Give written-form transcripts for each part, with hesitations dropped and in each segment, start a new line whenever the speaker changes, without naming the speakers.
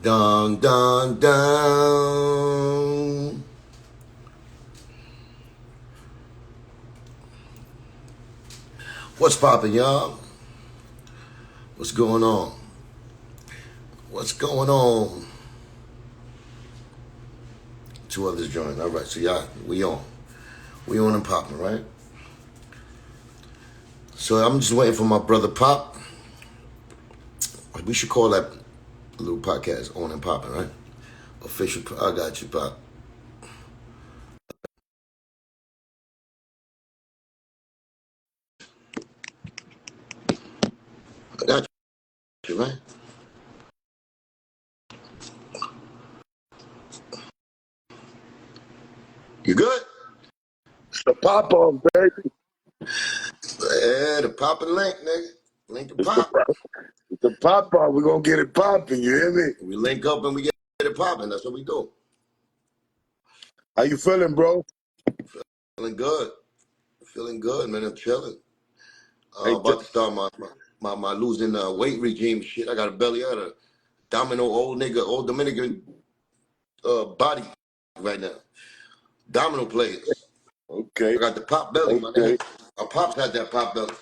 Dun dun dun. What's poppin', y'all? What's going on? What's going on? Two others joined. All right, so y'all, we on. We on and popping, right? So I'm just waiting for my brother Pop. We should call that little podcast on and popping, right? Official. I got you, Pop. I got you, right? You good?
The pop off, baby.
Yeah, the popping link, nigga. Link and
It's the
pop.
pop. It's the pop off. We're gonna get it popping. You hear me?
We link up and we get it popping. That's what we do.
How you feeling, bro?
Feeling good. Feeling good, man. I'm chilling.
Hey,
About to start my losing weight regime shit. I got a belly. I got a domino old nigga, old Dominican body right now. Domino players.
okay,
I got the pop belly, my nigga.
okay.
Our pops had that pop belly.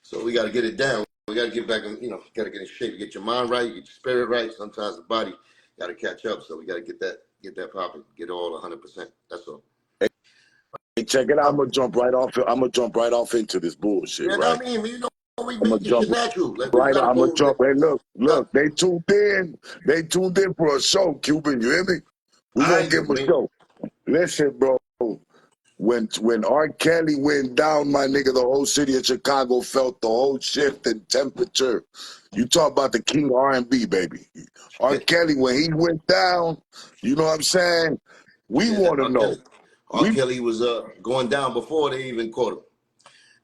So we got to get it down. We got to get back in, got to get in shape. Get your mind right, get your spirit right. Sometimes the body got to catch up. So we got to get that popping, get all 100%. That's all.
Hey, check it out. I'm gonna jump right off. I'm gonna jump right off into this bullshit,
Yeah, know
right?
what I mean? We
I'm
make
gonna
this shit
jump
natural. Like we
right.
got to
I'm gonna
go.
jump. Hey, look,
Uh,
look. They tuned in. They tuned in for a show, Cuban. You hear me? We gonna
I
give
do,
them a
man.
show. Listen, bro. When R. Kelly went down, my nigga, the whole city of Chicago felt the whole shift in temperature. You talk about the king of R&B, baby. R. Kelly, when he went down, you know what I'm saying? We
Yeah,
want to
R.
know.
Kelly. R.
We
Kelly was going down before they even caught him.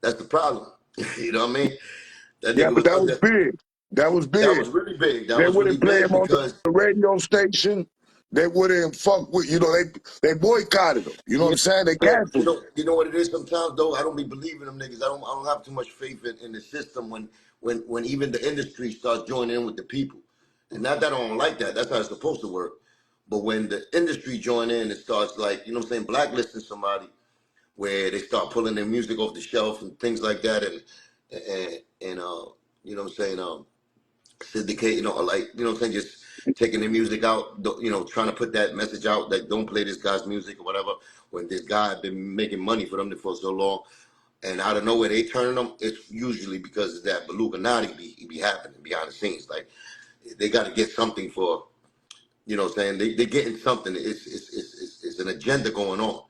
That's the problem. You know what I mean? That
Yeah,
nigga
but
was
that was
under.
big. That was
That
big.
was really big. That
They
was really
wouldn't play
big
him on
because
the radio station. They wouldn't fuck with, they boycotted him. You know what
yeah,
I'm saying? They
yeah,
canceled him.
you know what it is. Sometimes though, I don't be believing them niggas. I don't have too much faith in the system when even the industry starts joining in with the people. And not that I don't like that. That's how it's supposed to work. But when the industry join in, it starts like you know what I'm saying, blacklisting somebody where they start pulling their music off the shelf and things like that, and you know what I'm saying, syndicate, like you know what I'm saying, just taking the music out, trying to put that message out that don't play this guy's music or whatever. When this guy had been making money for them for so long, and out of nowhere they turning them, it's usually because of that Beluganati be happening behind the scenes. Like they got to get something for, you know what I'm saying, they're getting something. It's an agenda going on.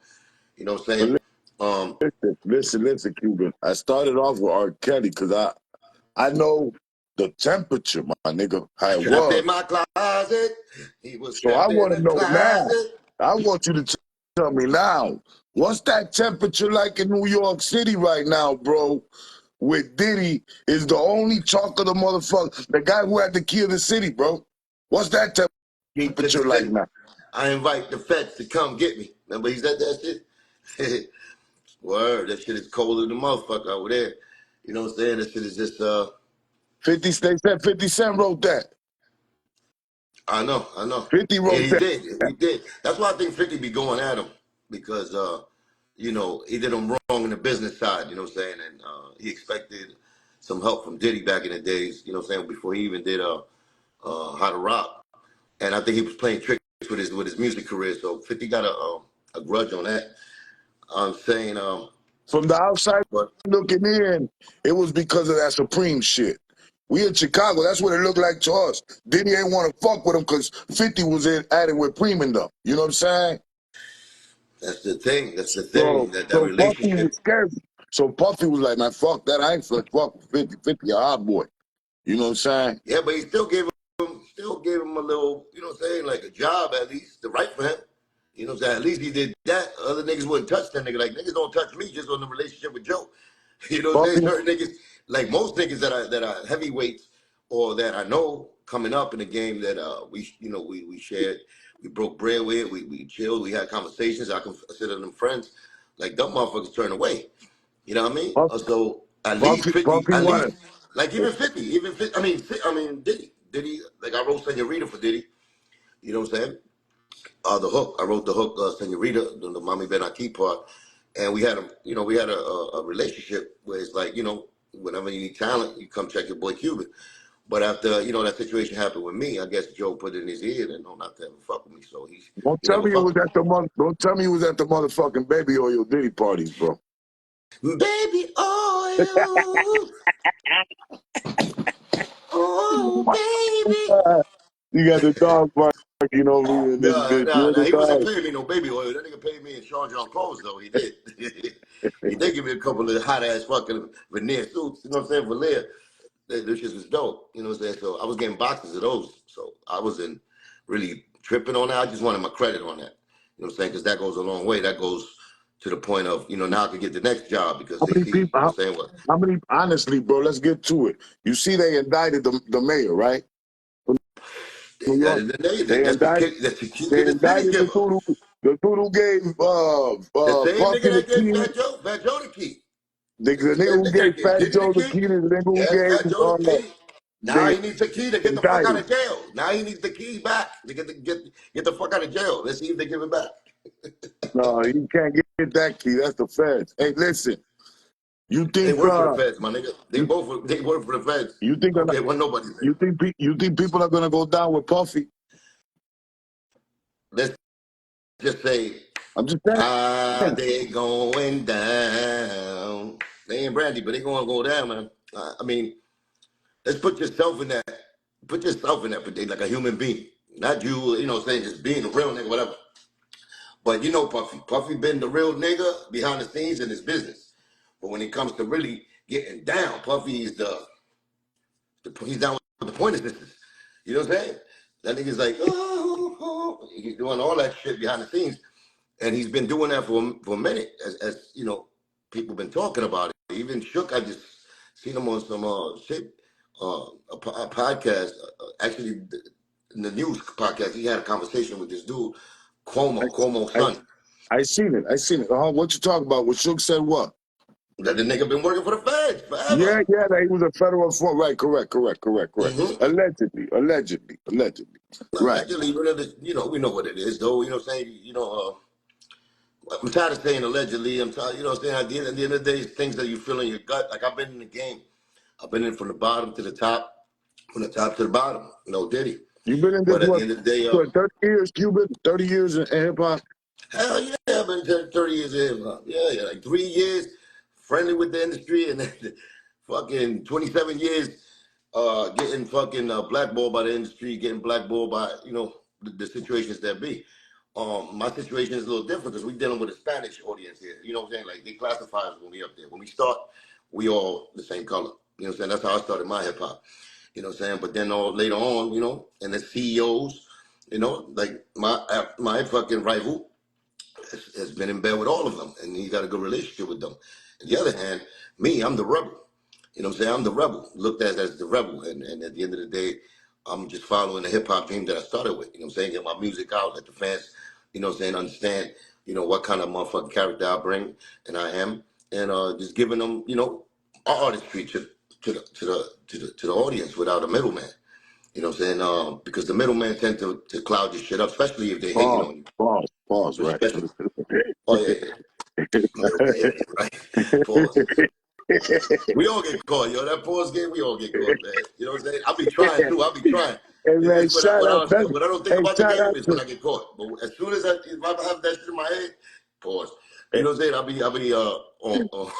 You know what I'm saying?
But
Um,
listen, Cuban. I started off with R. Kelly because I know the temperature, my nigga, how it
Trapped in
was.
my closet. He was
So I
trapped in
want to
the
know now.
closet.
I want you to tell me now. What's that temperature like in New York City right now, bro? With Diddy is the only talk of the motherfucker, the guy who had the key of the city, bro. What's that
King 50
temperature like
Cent.
now?
I invite the feds to come get me. Remember he said that shit? Word, that shit is colder than motherfucker over there. You know what I'm saying? That shit is just
50 they said 50 Cent wrote that.
I know.
50
And
wrote
he
that.
did. He did. That's why I think 50 be going at him. Because he did him wrong in the business side, you know what I'm saying? And he expected some help from Diddy back in the days, you know what I'm saying, before he even did How to Rock. And I think he was playing tricks with his music career. So 50 got a grudge on that. I'm saying,
From the outside
but
looking in, it was because of that Supreme shit. We in Chicago, that's what it looked like to us. Diddy ain't want to fuck with him because 50 was at it with Preem and them. You know what I'm saying?
that's the thing. That's the
So,
thing. That
so Puffy
relationship.
was scared. So Puffy was like, man, fuck that. I ain't fuck with 50. 50 a hot boy. You know what I'm saying?
Yeah, but he still gave him a little, you know what I'm saying, like a job at least, the right for him. You know what I'm saying? At least he did that. Other niggas wouldn't touch that nigga. Like niggas don't touch me just on the relationship with Joe. You know what I'm saying?
Puffy,
Certain niggas, like most niggas that are heavyweights or that I know coming up in the game that we shared, we broke bread with, we chilled, we had conversations. I consider them friends. Like them motherfuckers turn away. You know what I mean? So at least 50,
Puffy
at
wanted.
least like even 50, I mean Diddy, like I wrote Senorita for Diddy. You know what I'm saying? The hook. I wrote the hook, Senorita, the Mommy Ben Aquí part, and we had a relationship where it's like, whenever you need talent, you come check your boy Cuban. But after that situation happened with me, I guess Joe put it in his ear and not to ever fuck with me. So
Don't
he
tell
never
me you was
fucked with
at the don't tell me you was at the motherfucking baby oil Diddy parties, bro.
me. Baby oil, oh baby.
You got the dog barking over here in this
Nah,
bitch.
nah,
You're
nah.
the
He wasn't
dog.
paying me no baby oil. That nigga paid me in charge on clothes though. He did. He did give me a couple of hot ass fucking veneer suits. You know what I'm saying? Veneer. This shit was dope. You know what I'm saying? So I was getting boxes of those. So I wasn't really tripping on that. I just wanted my credit on that. You know what I'm saying? Because that goes a long way. That goes to the point of, now I could get the next job because
How
they
many
see,
people?
you know what I'm saying? What?
How many? Honestly, bro, let's get to it. You see, they indicted the mayor, right? From
They
New
got
York.
it today.
They
That's the
indicted.
kid. That's the kid
They
to the city
indicted
giver.
the dude who gave
The same
Puffy
nigga
the
that gave
key.
Fat Joe the key.
The
It's the
nigga
same
who
nigga
gave
that gave
Fat
Diddy the
Joe the
key.
key. The nigga who
Yes,
gave
Fat Joe the key. Now
they
he needs the key to get the fuck out
indicted.
of jail. Now he needs the key back to get the fuck out of jail. Let's see if they give it back.
No, you can't get that key. That's the feds. Hey, listen. You
They
think
work for the feds, my nigga.
you
They work for the feds.
you think
I don't care what nobody says.
you think people are gonna go down with Puffy?
Let's just say,
I'm just saying.
they going down. They ain't Brandy, but they gonna go down, man. I mean, let's put yourself in that. Put yourself in that, but they like a human being, not you. You know, what I'm saying, just being a real nigga, whatever. But you know, Puffy. Puffy been the real nigga behind the scenes in his business. But when it comes to really getting down, Puffy is he's down with the Pointer Sisters. You know what I'm saying? That nigga's like, he's doing all that shit behind the scenes, and he's been doing that for a minute, as people been talking about it. Even Shook, I just seen him on some shit, a podcast. Actually, in the news podcast, he had a conversation with this dude, Cuomo's
I,
son.
I seen it. I seen it. What you talking about? What Shook said? What?
That the nigga been working for the feds forever.
Yeah. That he was a federal informant. Right. Correct.
Mm-hmm.
Allegedly. Right.
Allegedly, we know what it is, though. You know what I'm saying? I'm tired of saying allegedly. I'm tired, you know what I'm saying? At the end of the day, it's things that you feel in your gut. Like I've been in the game. I've been in from the bottom to the top, from the top to the bottom. No Diddy.
You've been in this
But at the end of the day,
what 30 years, Cuban? 30 years in hip hop.
hell yeah, I've been 30 years in. Yeah, like 3 years friendly with the industry, and then fucking 27 years getting fucking blackballed by the industry, getting blackballed by the situations that be. My situation is a little different because we're dealing with a Spanish audience here. You know what I'm saying? Like they classify us when we up there. When we start, we all the same color. You know what I'm saying? That's how I started my hip hop. You know what I'm saying? But then later on, and the CEOs, like my fucking rival has been in bed with all of them, and he got a good relationship with them. On the other hand, me, I'm the rebel. You know what I'm saying? I'm the rebel, looked at as the rebel. And at the end of the day, I'm just following the hip hop dream that I started with. You know what I'm saying? Get my music out, let the fans, understand, what kind of motherfucking character I bring and I am. And just giving them, our artistry to the audience without a middleman. You know what I'm saying? Because the middleman tend to cloud your shit up, especially if they hating on you.
Pause. Right.
Especially, oh yeah. Okay, right. Pause. We all get caught, yo. That pause game, we all get caught, man. You know what I'm saying? I'll be trying too. I'll be trying.
Hey man,
It's
shout out.
when I don't think
Hey,
about the
shout
game,
out
is when
to.
I get caught. But as soon as if I have that shit in my head, pause. You know what I'm saying? I'll be on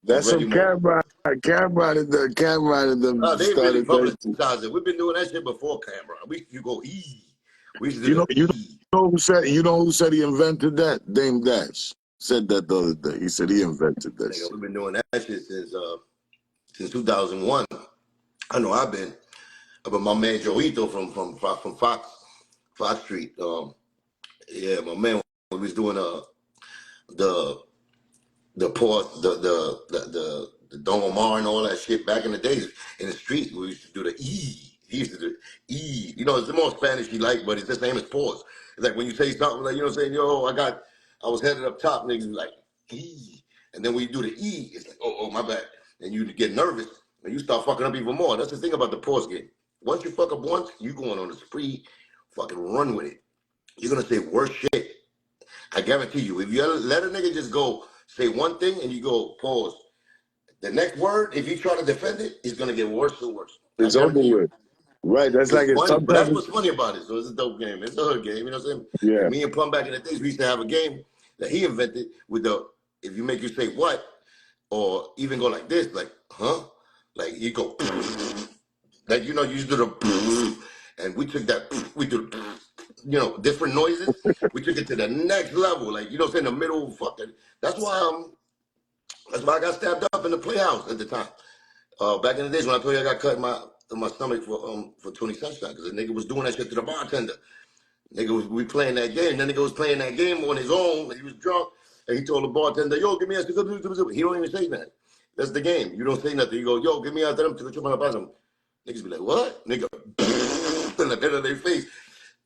That's
ready
some
mode.
camera in them
They really
started that shit.
publicize it. We've been doing that shit before camera. We used to go We used to
You
do
know,
the
you know who said he invented that? Dame Dash said that the other day. He said he invented that
Nigga,
shit.
we've been doing that shit since 2001. I know I've been. But my man Joito from Fox Street. Yeah, my man was doing the the pause the Don Omar and all that shit back in the days in the streets. We used to do the E. He used to do E. It's the more Spanish he like, but it's the same as pause. It's like when you say something like what I'm saying, yo, I was headed up top, niggas be like E, and then when you do the E, it's like oh my bad, and you get nervous and you start fucking up even more. That's the thing about the pause game. Once you fuck up once, you going on a spree fucking run with it. You're gonna say worse shit. I guarantee you. If you let a nigga just go say one thing and you go pause, the next word, if you try to defend it, it's gonna get worse and worse. I
It's over
guarantee you.
with. Right. That's
It's
like it.
funny, but that's
Sometimes,
what's funny about it. So it's a dope game. It's a hood game. You know what I'm saying?
yeah.
Like me and Plum back in the days, we used to have a game that he invented with the if you make you say what or even go like this, like huh, like you go like you know you do the and we took that we do different noises. We took it to the next level, like you know, what I'm saying the middle fucking. That's why I got stabbed up in the playhouse at the time. Back in the days when I told you I got cut in my stomach for 20 cents because the nigga was doing that shit to the bartender. We playing that game. Then nigga was playing that game on his own. He was drunk, and he told the bartender, "Yo, give me a." He don't even say nothing. That's the game. You don't say nothing. You go, "Yo, give me a." Niggas be like, "What?" Nigga, in the head of their face.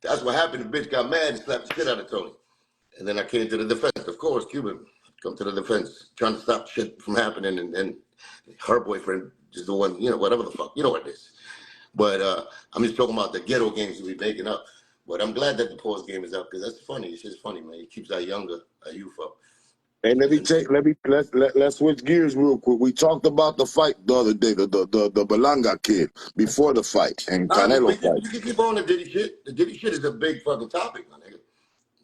That's what happened. The bitch got mad and slapped the shit out of Tony. And then I came to the defense. Of course, Cuban come to the defense, trying to stop shit from happening, and her boyfriend just the one, whatever the fuck, you know what it is. But I'm just talking about the ghetto games we making up. But I'm glad that the pause game is up because that's funny. It's just funny, man. It keeps our youth up.
And let's switch gears real quick. We talked about the fight the other day, the Balanga kid before the fight and
Nah,
Canelo fight.
you can keep on the Diddy shit. The Diddy shit is a big fucking topic, my nigga.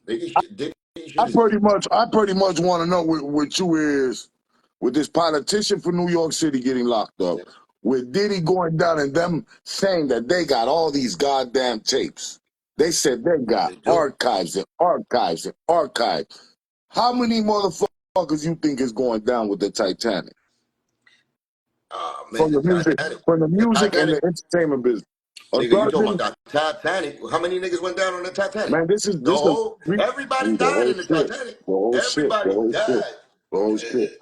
Diddy shit
I
is.
pretty much want to know what you is with this politician for New York City getting locked up, with Diddy going down and them saying that they got all these goddamn tapes. They said they got
They do.
archives and archives and archives. How many motherfuckers you think is going down with the Titanic?
Man,
From
the
the music,
Titanic.
from the
The
music and
Titanic.
the entertainment business.
Nigga, you talking about the Titanic? How many niggas went down on the Titanic?
Man, this is
Everybody
the
died
whole
in the
shit.
Titanic.
The whole shit. The
Everybody
whole shit.
died.
The whole shit.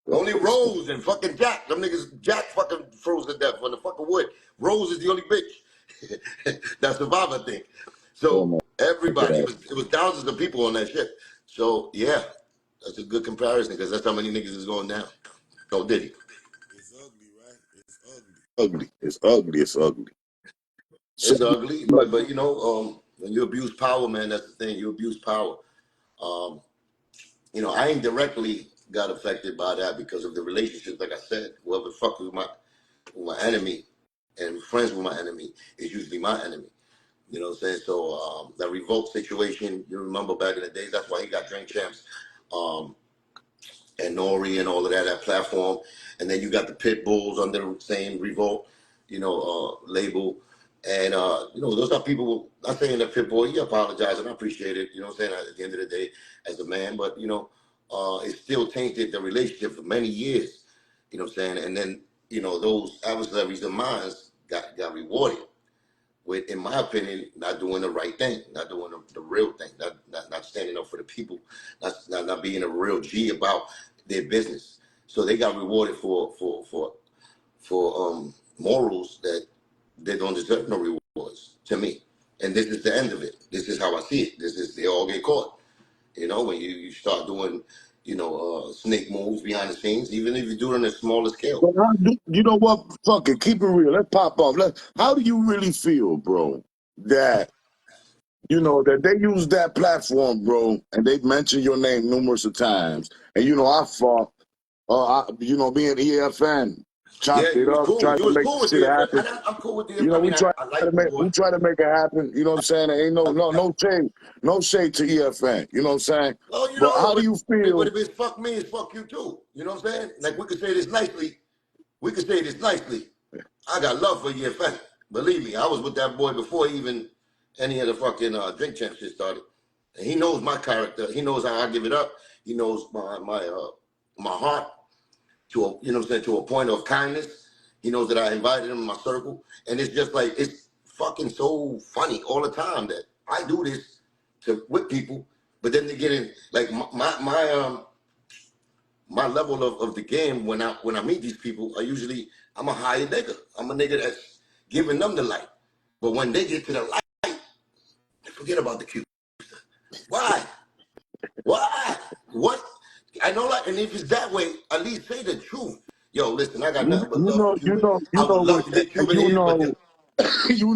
The
Only
whole shit.
Rose and fucking Jack. Them niggas, Jack fucking froze to death on the fucking wood. Rose is the only bitch that survived, I think.
Oh
So
my
everybody,
God.
it was thousands of people on that ship. So yeah, that's a good comparison because that's how many niggas is going down. Oh, did he?
It's ugly, right? It's ugly. It's ugly. It's ugly. So,
It's ugly,
like,
but when you abuse power, man, that's the thing. You abuse power. Um, I indirectly got affected by that because of the relationships. Like I said, whoever fuck with my enemy and friends with my enemy is usually my enemy. You know what I'm saying? So that revolt situation, you remember back in the days, that's why he got Drink Champs um, and Nori and all of that platform. And then you got the Pit Bulls under the same revolt, label. And, those are people, not saying that Pitbull, he apologized and I appreciate it, you know what I'm saying, at the end of the day, as a man, but, it still tainted the relationship for many years, you know what I'm saying? And then, those adversaries of mine got rewarded with, in my opinion, not doing the right thing, not doing the real thing, not standing up for the people, not being a real G about their business. So they got rewarded for morals that they don't deserve no rewards to me. And this is the end of it. This is how I see it. This is they all get caught. When you start doing, snake moves behind the scenes, even if you do it on a smaller scale.
but you know what? Fuck it. Keep it real. Let's pop off. How do you really feel, bro? That that they use that platform, bro, and they've mentioned your name numerous of times. And I fought, being EFN,
Yeah,
chopped it
you was
up,
cool.
tried
You
to
was
make
cool
the
with
shit
the event.
happen.
I'm cool with the. I
We
mean,
try
I
to
like the
make
boy.
it happen. You know what I'm saying? There ain't no shade, no shade to EFN. You know what I'm saying?
Well,
But how do
but
you
but
feel?
if it's fuck me, it's fuck you too. You know what I'm saying? Like we could say this nicely. We could say this nicely. I got love for your fan. Believe me, I was with that boy before even any of the fucking drink champ shit started. And he knows my character. He knows how I give it up. He knows my heart to a you know what I'm saying to a point of kindness. He knows that I invited him in my circle, and it's just like it's fucking so funny all the time that I do this to with people, but then they get in like my level of the game when I meet these people are usually I'm a higher nigga. I'm a nigga that's giving them the light, but when they get to the light, they forget about the cue. Why? Why? What? I know, like, and if it's that way, at least say the truth. Yo, listen, I got
You
nothing but love for Cuban. I
you
would
know
love
what
to get Cuban
you
here, but
know you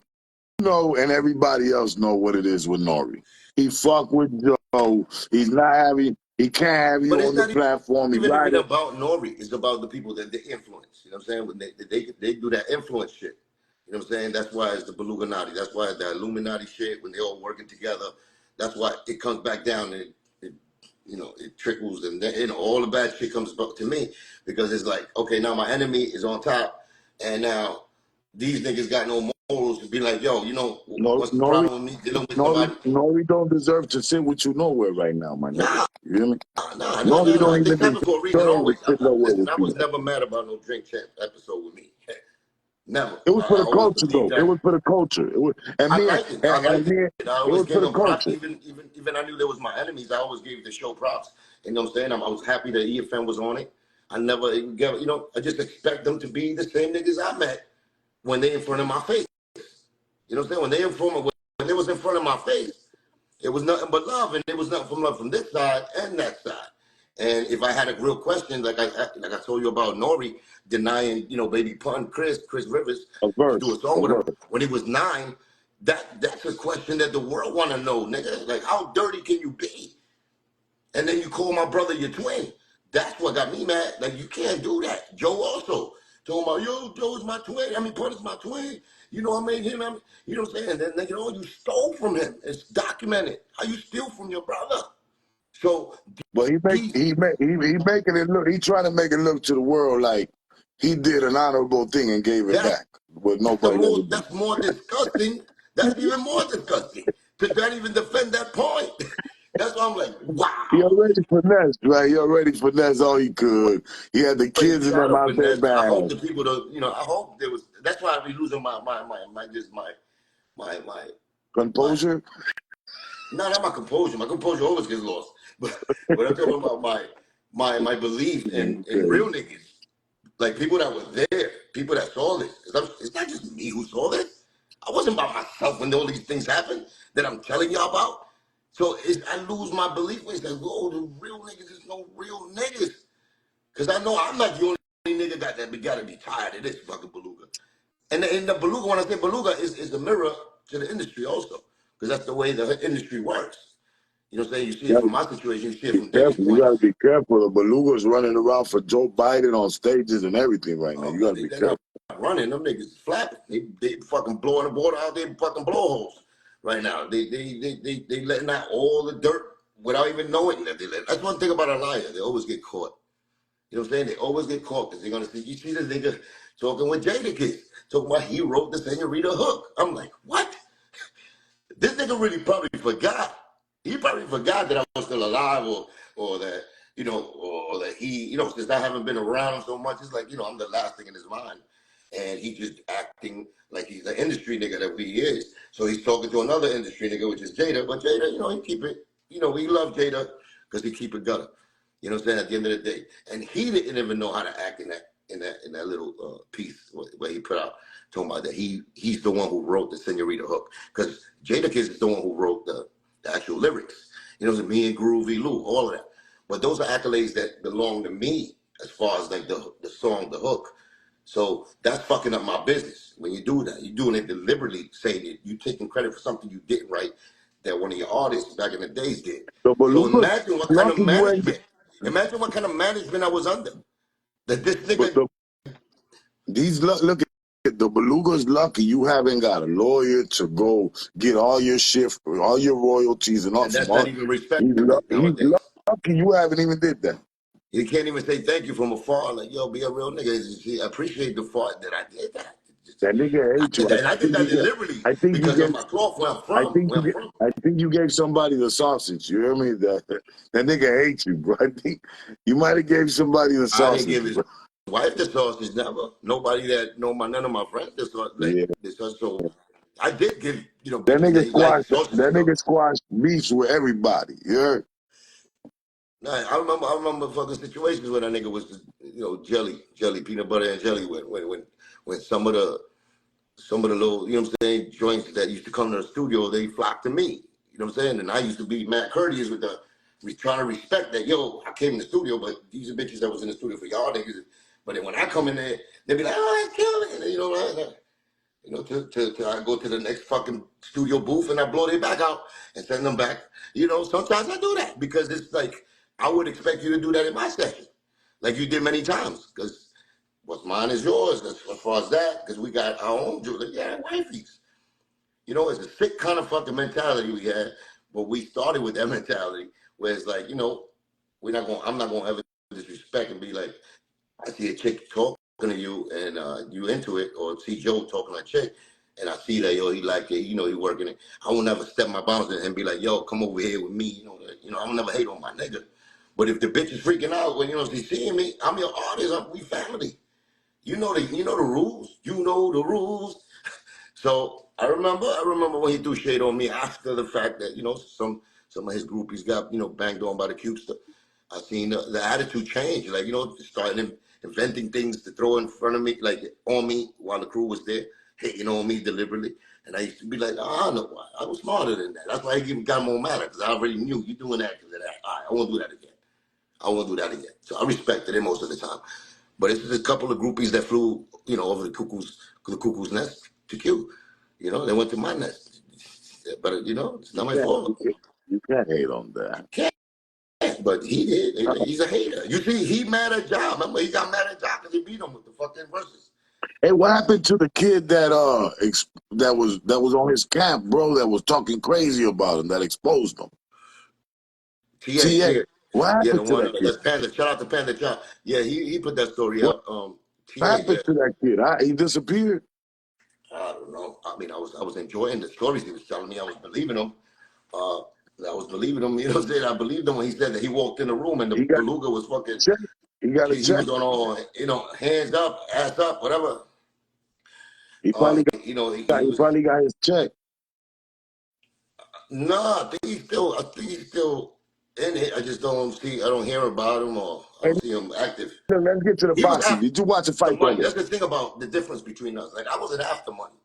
know and everybody else know what it is with Nori. He fuck with Joe. He's not having. He can't have you
But it's
on the
not
platform. He
even
ride
really
it.
about Nori. It's about the people that they influence. You know what I'm saying? When they do that influence shit. You know what I'm saying? That's why it's the Beluganati. That's why the Illuminati shit, when they all working together, that's why it comes back down and it trickles and then, all the bad shit comes back to me because it's like, okay, now my enemy is on top and now these niggas got no morals to be like, yo,
No,
what's the problem with me dealing with somebody?
Nori don't deserve to sit with you nowhere right now, my nigga.
Nah,
You hear me? Nori don't
nah.
even
Things happen for a reason
deserve to
always.
sit nowhere
Listen,
with
I
you.
was never mad about no drink champ episode with me. Never.
It was for
I
the
always
culture,
believed
though. It
that.
was for the culture. It was, and
I
me
liked it. I liked
and
it.
me.
I
It
always
was for
gave
the
them props,
culture.
even I knew they was my enemies. I always gave the show props. You know what I'm saying? I was happy that EFN was on it. I never even gave, I just expect them to be the same niggas I met when they in front of my face. You know what I'm saying? When they was in front of my face, it was nothing but love, and it was nothing from love from this side and that side. And if I had a real question, like I told you about Nori denying, baby pun Chris Rivers
A
to
verse,
do a song
a
with him
verse.
when he was 9, that's a question that the world want to know, nigga. Like, how dirty can you be? And then you call my brother your twin. That's what got me mad. Like, you can't do that. Joe also told about, yo, Joe's my twin. I mean, Pun is my twin. I made him. You know what I'm saying? And then, you stole from him. It's documented. How you steal from your brother? So
But
these,
he making it look. He trying to make it look to the world like he did an honorable thing and gave it
that's
back. But nobody ever did.
that's more disgusting. That's even more disgusting to not even defend that point. That's why I'm like,
He
wow.
already finessed, right? He already finessed all he could. He had the
But he
kids and
tried
them
to
out there
finesse. I hope
bad.
the people I hope there was. That's why I be losing my my.
Composure.
No, not my composure. My composure always gets lost. But I'm talking about my belief in
Okay.
real niggas. Like people that were there, people that saw this. It's not just me who saw this. I wasn't by myself when all these things happened that I'm telling y'all about. So I lose my belief when it's like, whoa, the real niggas is no real niggas. Because I know I'm not the only nigga that got to be tired of this fucking beluga. And the beluga, when I say beluga, is a mirror to the industry also. Because that's the way the industry works. You know what I'm saying? You see
You
it
gotta
from my situation, you see it
be
from Dave's
careful. You
point.
gotta be careful. The belugas running around for Joe Biden on stages and everything right now.
Oh
You
man,
gotta be
they're not
careful.
running. Them niggas is flapping. They fucking blowing the water out. They fucking blowholes right now. They letting out all the dirt without even knowing that they let. That's one thing about a liar. They always get caught. You know what I'm saying? They always get caught because they're gonna see. You see this nigga talking with Jadakiss, talking about he wrote the Senorita hook. I'm like, what? This nigga really probably forgot. He probably forgot that I was still alive, or that or that he, since I haven't been around him so much, it's like I'm the last thing in his mind, and he just acting like he's an industry nigga that he is. So he's talking to another industry nigga, which is Jada. But Jada, he keep it. We love Jada because he keep it gutter. You know what I'm saying? At the end of the day, and he didn't even know how to act in that little piece where he put out talking about that he's the one who wrote the Senorita hook because Jadakiss is the one who wrote the actual lyrics. Me and Groovy Lou, all of that. But those are accolades that belong to me as far as like the song, the hook. So that's fucking up my business when you do that. You're doing it deliberately, saying that you're taking credit for something you didn't write that one of your artists back in the days did.
The
So
belugas
imagine what kind of
lucky you ain't.
management. Imagine what kind of management I was under. That this
But
nigga
look at the belugas lucky you haven't got a lawyer to go get all your shit, all your royalties and all
and
from
that's not
all.
even respected
He's
nowadays.
lucky you haven't even did that.
You can't even say thank you from afar. Like, yo, be a real nigga. I appreciate the fact that I did that.
That nigga
I
hates
did
you.
that, and I did that deliberately
I think you
because of
gave.
my cloth where I'm
I
from.
think
Where
you
I'm
get.
from.
I think you gave somebody the sausage. You hear me? That nigga hates you, bro. I think you might have gave somebody the
I didn't
sausage,
give his
bro.
wife the sausage. Never. Nobody that know none of my friends the sausage. Like
Yeah.
the sausage. So I did give
That
bitches
nigga
they like
squashed.
sausages
That
though.
nigga squashed beefs with everybody. You heard?
Nah, I remember fucking situations where that nigga was jelly, peanut butter and jelly when some of the little, you know what I'm saying, joints that used to come to the studio, they flocked to me. You know what I'm saying? And I used to be mad courteous with trying to respect that, yo, I came in the studio, but these are bitches that was in the studio for y'all niggas. But then when I come in there, they be like, oh, that's killing. And, You know, till I go to the next fucking studio booth and I blow their back out and send them back. You know, sometimes I do that because it's like I would expect you to do that in my session, like you did many times. Because what's mine is yours as far as that. Because we got our own jewelry, yeah, wifeys. You know, it's a sick kind of fucking mentality we had, but we started with that mentality where it's like, you know, I'm not gonna ever disrespect and be like, I see a chick talking to you and you into it, or see Joe talking to a chick, and I see that, yo, he like it, you know, he working it. I will never step my bounds and be like, yo, come over here with me, I will never hate on my nigga. But if the bitch is freaking out when, she's seeing me, I'm your artist, we family. You know the rules. You know the rules. So I remember when he threw shade on me after the fact that, some of his groupies got, banged on by the Cubester. I seen the attitude change, like, starting inventing things to throw in front of me, like on me while the crew was there, hating on me deliberately. And I used to be like, oh, I know why. I was smarter than that. That's why I even got more mad because I already knew you doing that because of that. All right, I won't do that again. I won't do that again. So I respected it most of the time. But it's just a couple of groupies that flew, over the cuckoo's nest to Q. They went to my nest. But it's not my fault.
You can't hate on that.
Can't. But he did. He's a hater. You see, he mad at Job. Remember, he got mad at Job because he beat him with the fucking verses.
Hey, what happened to the kid that was on his camp, bro? That was talking crazy about him, that exposed him. TA.
TA.
What
Yeah, the
happened to
one
that kid?
that's Panda. Shout out to Panda Job. Yeah, he put that story
What
up. TA. Yeah.
happened to that kid? He disappeared.
I don't know. I mean, I was enjoying the stories he was telling me. I was believing him. Uh, I was believing him. You know what I'm saying? I believed him when he said that he walked in the room and the
He got
beluga was fucking.
checked. He got a
He
check.
was on all, hands up, ass up, whatever.
He finally got.
He
He
was.
finally got his check.
Nah, I think he's still in it. I just I don't hear about him, or I
Hey,
don't see him active.
let's get to the
He was
boxing.
after
Did you watch the
the
fight that
money.
way?
That's the thing about the difference between us. Like, I wasn't after money.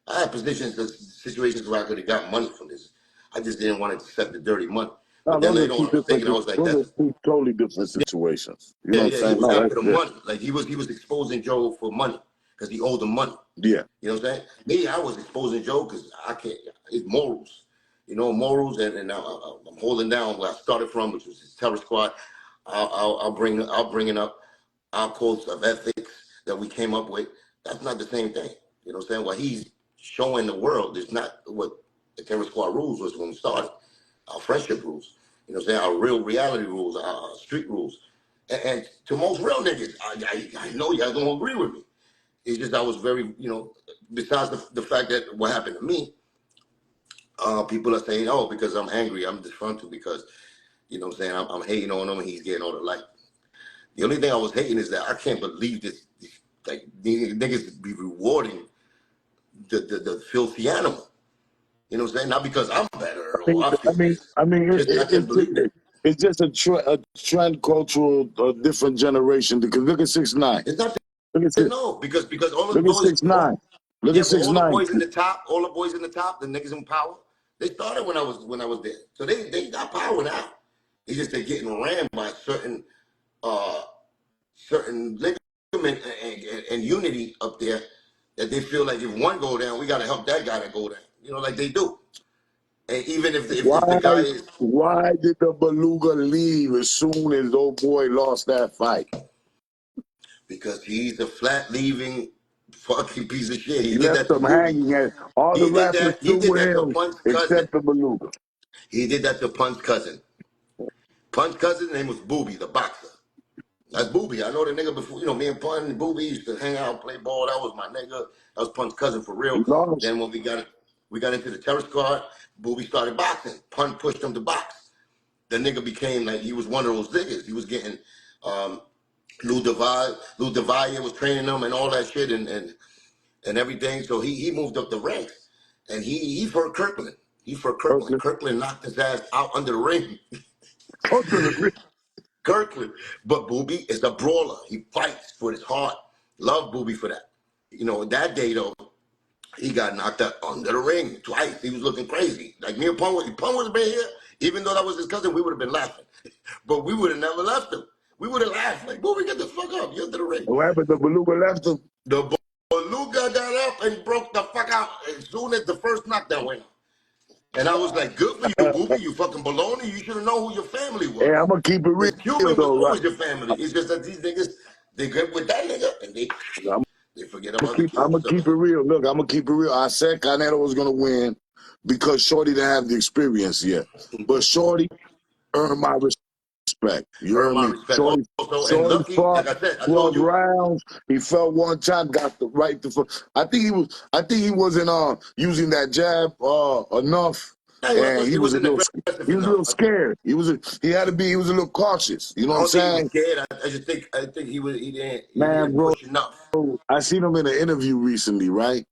I had situations where I could have got money from this. I just didn't want to accept the dirty money.
No,
But then
those are
later
two
on, I was
different.
thinking, I was like,
Those are
that's
two totally different situations. You
yeah,
know what I'm
yeah. He
saying?
was
No,
after
that's
the
different.
money. Like, he was exposing Joe for money because he owed him money.
Yeah.
You know what I'm saying? Me, I was exposing Joe because I can't. It's morals. Morals, and I'm holding down where I started from, which was his terror squad. I'll bring it up our codes of ethics that we came up with. That's not the same thing. You know what I'm saying? What he's showing the world is not what the terror squad rules was when we started. Our friendship rules. You know what I'm saying? Our real reality rules, our street rules. And to most real niggas, I know y'all don't agree with me. It's just I was very, besides the fact that what happened to me, people are saying, oh, because I'm angry, I'm disgruntled because, you know what I'm saying, I'm hating on him and he's getting all the light. The only thing I was hating is that I can't believe this, like, these niggas be rewarding the filthy animal. You know what I'm saying? Not because I'm better
I mean,
or I
I
feel
mean,
this.
I mean,
Just I couldn't believe it.
it's just a trend cultural, different generation. Because look at 6ix9ine.
It's not
Look at
that,
six.
no, because all the
Look at
boys,
6ix9ine. Look
yeah,
at
but
six
all the
nine.
boys in the top, the niggas in power, they started when I was there. So they got power now. It's just they're getting ran by uh certain ligament and unity up there that they feel like if one go down, we gotta help that guy to go down. Like they do. And even if the
Why?
guy is
Why did the beluga leave as soon as old boy lost that fight?
because he's a flat leaving fucking piece of shit. He
He
did
left
that to
them
Booby.
hanging, and all the
He did
rappers
that. He
threw
did
with
that to
him
Pun's cousin.
except the beluga.
He did that to Pun's cousin. Pun's cousin's name was Booby, the boxer. That's Booby. I know the nigga before. Me and Pun and Booby used to hang out, play ball. That was my nigga. That was Pun's cousin for
He
real.
lost.
Then when we got into the terror squad, Booby started boxing. Pun pushed him to box. The nigga became like he was one of those niggas. He was getting um, Lou Devalle was training him and all that shit and everything. So he moved up the ranks. And he fought Kirkland. He fought Kirkland.
Okay.
Kirkland knocked his ass out under the ring.
Go to the ring.
Kirkland. But Booby is a brawler. He fights for his heart. Love Booby for that. That day though, he got knocked out under the ring twice. He was looking crazy. Like me and Pun would have been here, even though that was his cousin, we would have been laughing. But we would have never left him. We would have laughed like, Booby, get the fuck up. You're under the ring.
What happened? The beluga left him.
The Luga got up and broke the fuck out as soon as the first knockdown went. And I was like, good for you, Booby. You fucking baloney. You should have known who your family
Hey,
was.
I'm gonna keep it real
Because Cuban was
though, right?
always your family. It's just that these niggas, they get with that nigga and
I'm
they forget
gonna
about the
I'm
Cubans.
gonna keep it real. Look, I'm gonna keep it real. I said Canelo was gonna win because Shorty didn't have the experience yet, but Shorty earned my respect. You
Earn
heard
my
me?
respect. Also, and
Shorty
lucky,
fought
like I said, I told
12
you,
rounds. He fell one time, got the right to fight. I think he wasn't using that jab enough, and
he wasn't aggressive
he was a little
enough.
scared. He was a little cautious. You know
I
what I'm
don't think he was
saying?
scared. I think he
Man,
didn't
bro,
push enough.
I seen him in an interview recently, right?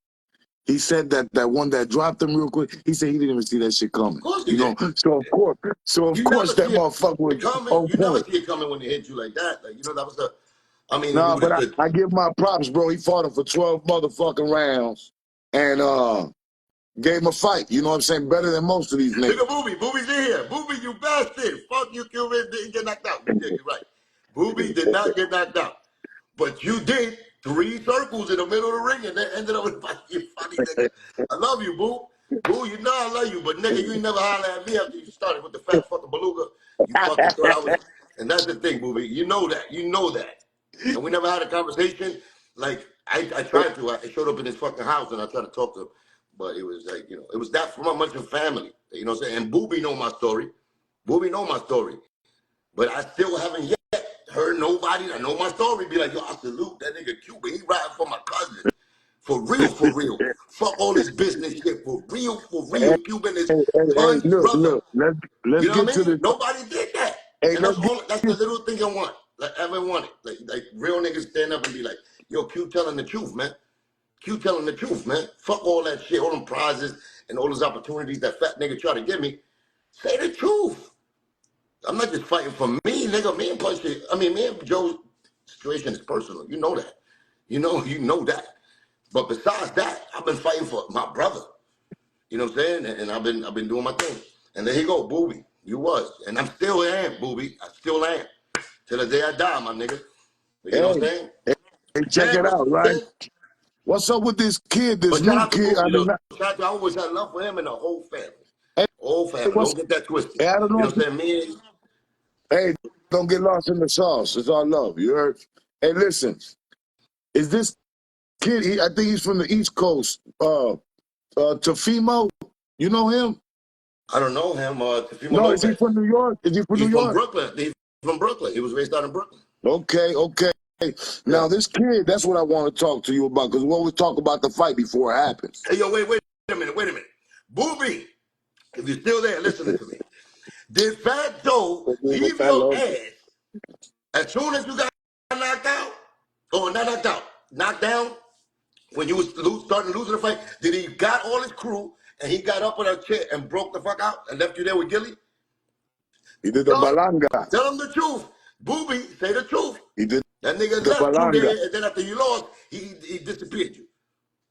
He said that one that dropped him real quick. He said he didn't even see that shit
Of
coming.
course he
You know,
did.
so of
You never
course that
see
motherfucker was
it coming.
on
You never
point.
see it coming when they hit you like that. Like, that was the. I mean, if you
Nah,
would
but
have said,
I give my props, bro. He fought him for 12 motherfucking rounds and gave him a fight. You know what I'm saying? Better than most of these
look at
niggas.
Booby. Booby's in here. Booby, you bastard. Fuck you, Cuban. Didn't get knocked out. You did. You're right. Booby did not get knocked out. But you did 3 circles in the middle of the ring and then ended up with you funny nigga. I love you, Boo. Boo, you know I love you, but nigga, you ain't never holler at me after you started with the fat fucking beluga. You fucking thought I was, and that's the thing, Booby. You know that. You know that. And we never had a conversation. Like, I tried to. I showed up in his fucking house and I tried to talk to him. But it was like, it was that from a bunch of family. You know what I'm saying? And Booby know my story. Booby know my story. But I still haven't yet heard nobody that know my story be like, yo, I salute that nigga Cuban. He riding for my cousin. For real, for real. Fuck all this business shit. For real. Cuban is Pun's brother.
Look, let's
You know
get
what I
to
mean?
the
Nobody did that.
hey,
And
let's get
that's the little thing I want. Like ever wanted. Like real niggas stand up and be like, yo, Q telling the truth, man. Q telling the truth, man. Fuck all that shit, all them prizes and all those opportunities that fat nigga try to give me. Say the truth. I'm not just fighting for me, nigga. Me and Joe's situation is personal. You know that. You know that. But besides that, I've been fighting for my brother. You know what I'm saying? And I've been doing my thing. And there you go, Booby. You was. And I'm still am, Booby. I still am. Till the day I die, my nigga. You know what I'm
hey,
saying?
hey, check
Yeah,
it
what's
out,
up,
right?
man?
What's up with this kid, this
But shout
new
out to
kid? I
Booby,
mean,
though. Shout out to, I always had love for him and the whole family.
hey,
Whole family.
what's
Don't get that twisted.
hey, I don't
You
know
know
if
what I'm saying? Me,
hey, don't get lost in the sauce. It's all love. You heard? Hey, listen, is this kid, I think he's from the East Coast. Tefimo, you know him?
I don't know him. Tefimo
No, is he
Lopez.
from New York? Is he from New
He's from
York?
Brooklyn. He's from Brooklyn. He was raised out in Brooklyn.
Okay.
Yeah.
Now this kid, that's what I want to talk to you about because we always talk about the fight before it happens.
Hey, yo, wait a minute. Booby, if you're still there, listening to me. Did Fat Joe leave your ass as soon as you got knocked out? Or not knocked out, knocked down? When you was starting losing the fight, did he got all his crew and he got up on a chair and broke the fuck out and left you there with Gilly?
He did the
Tell him,
balanga.
tell him the truth. Booby, say the truth.
He did
That nigga
the
left you
balanga.
there, and then after you lost, he disappeared you.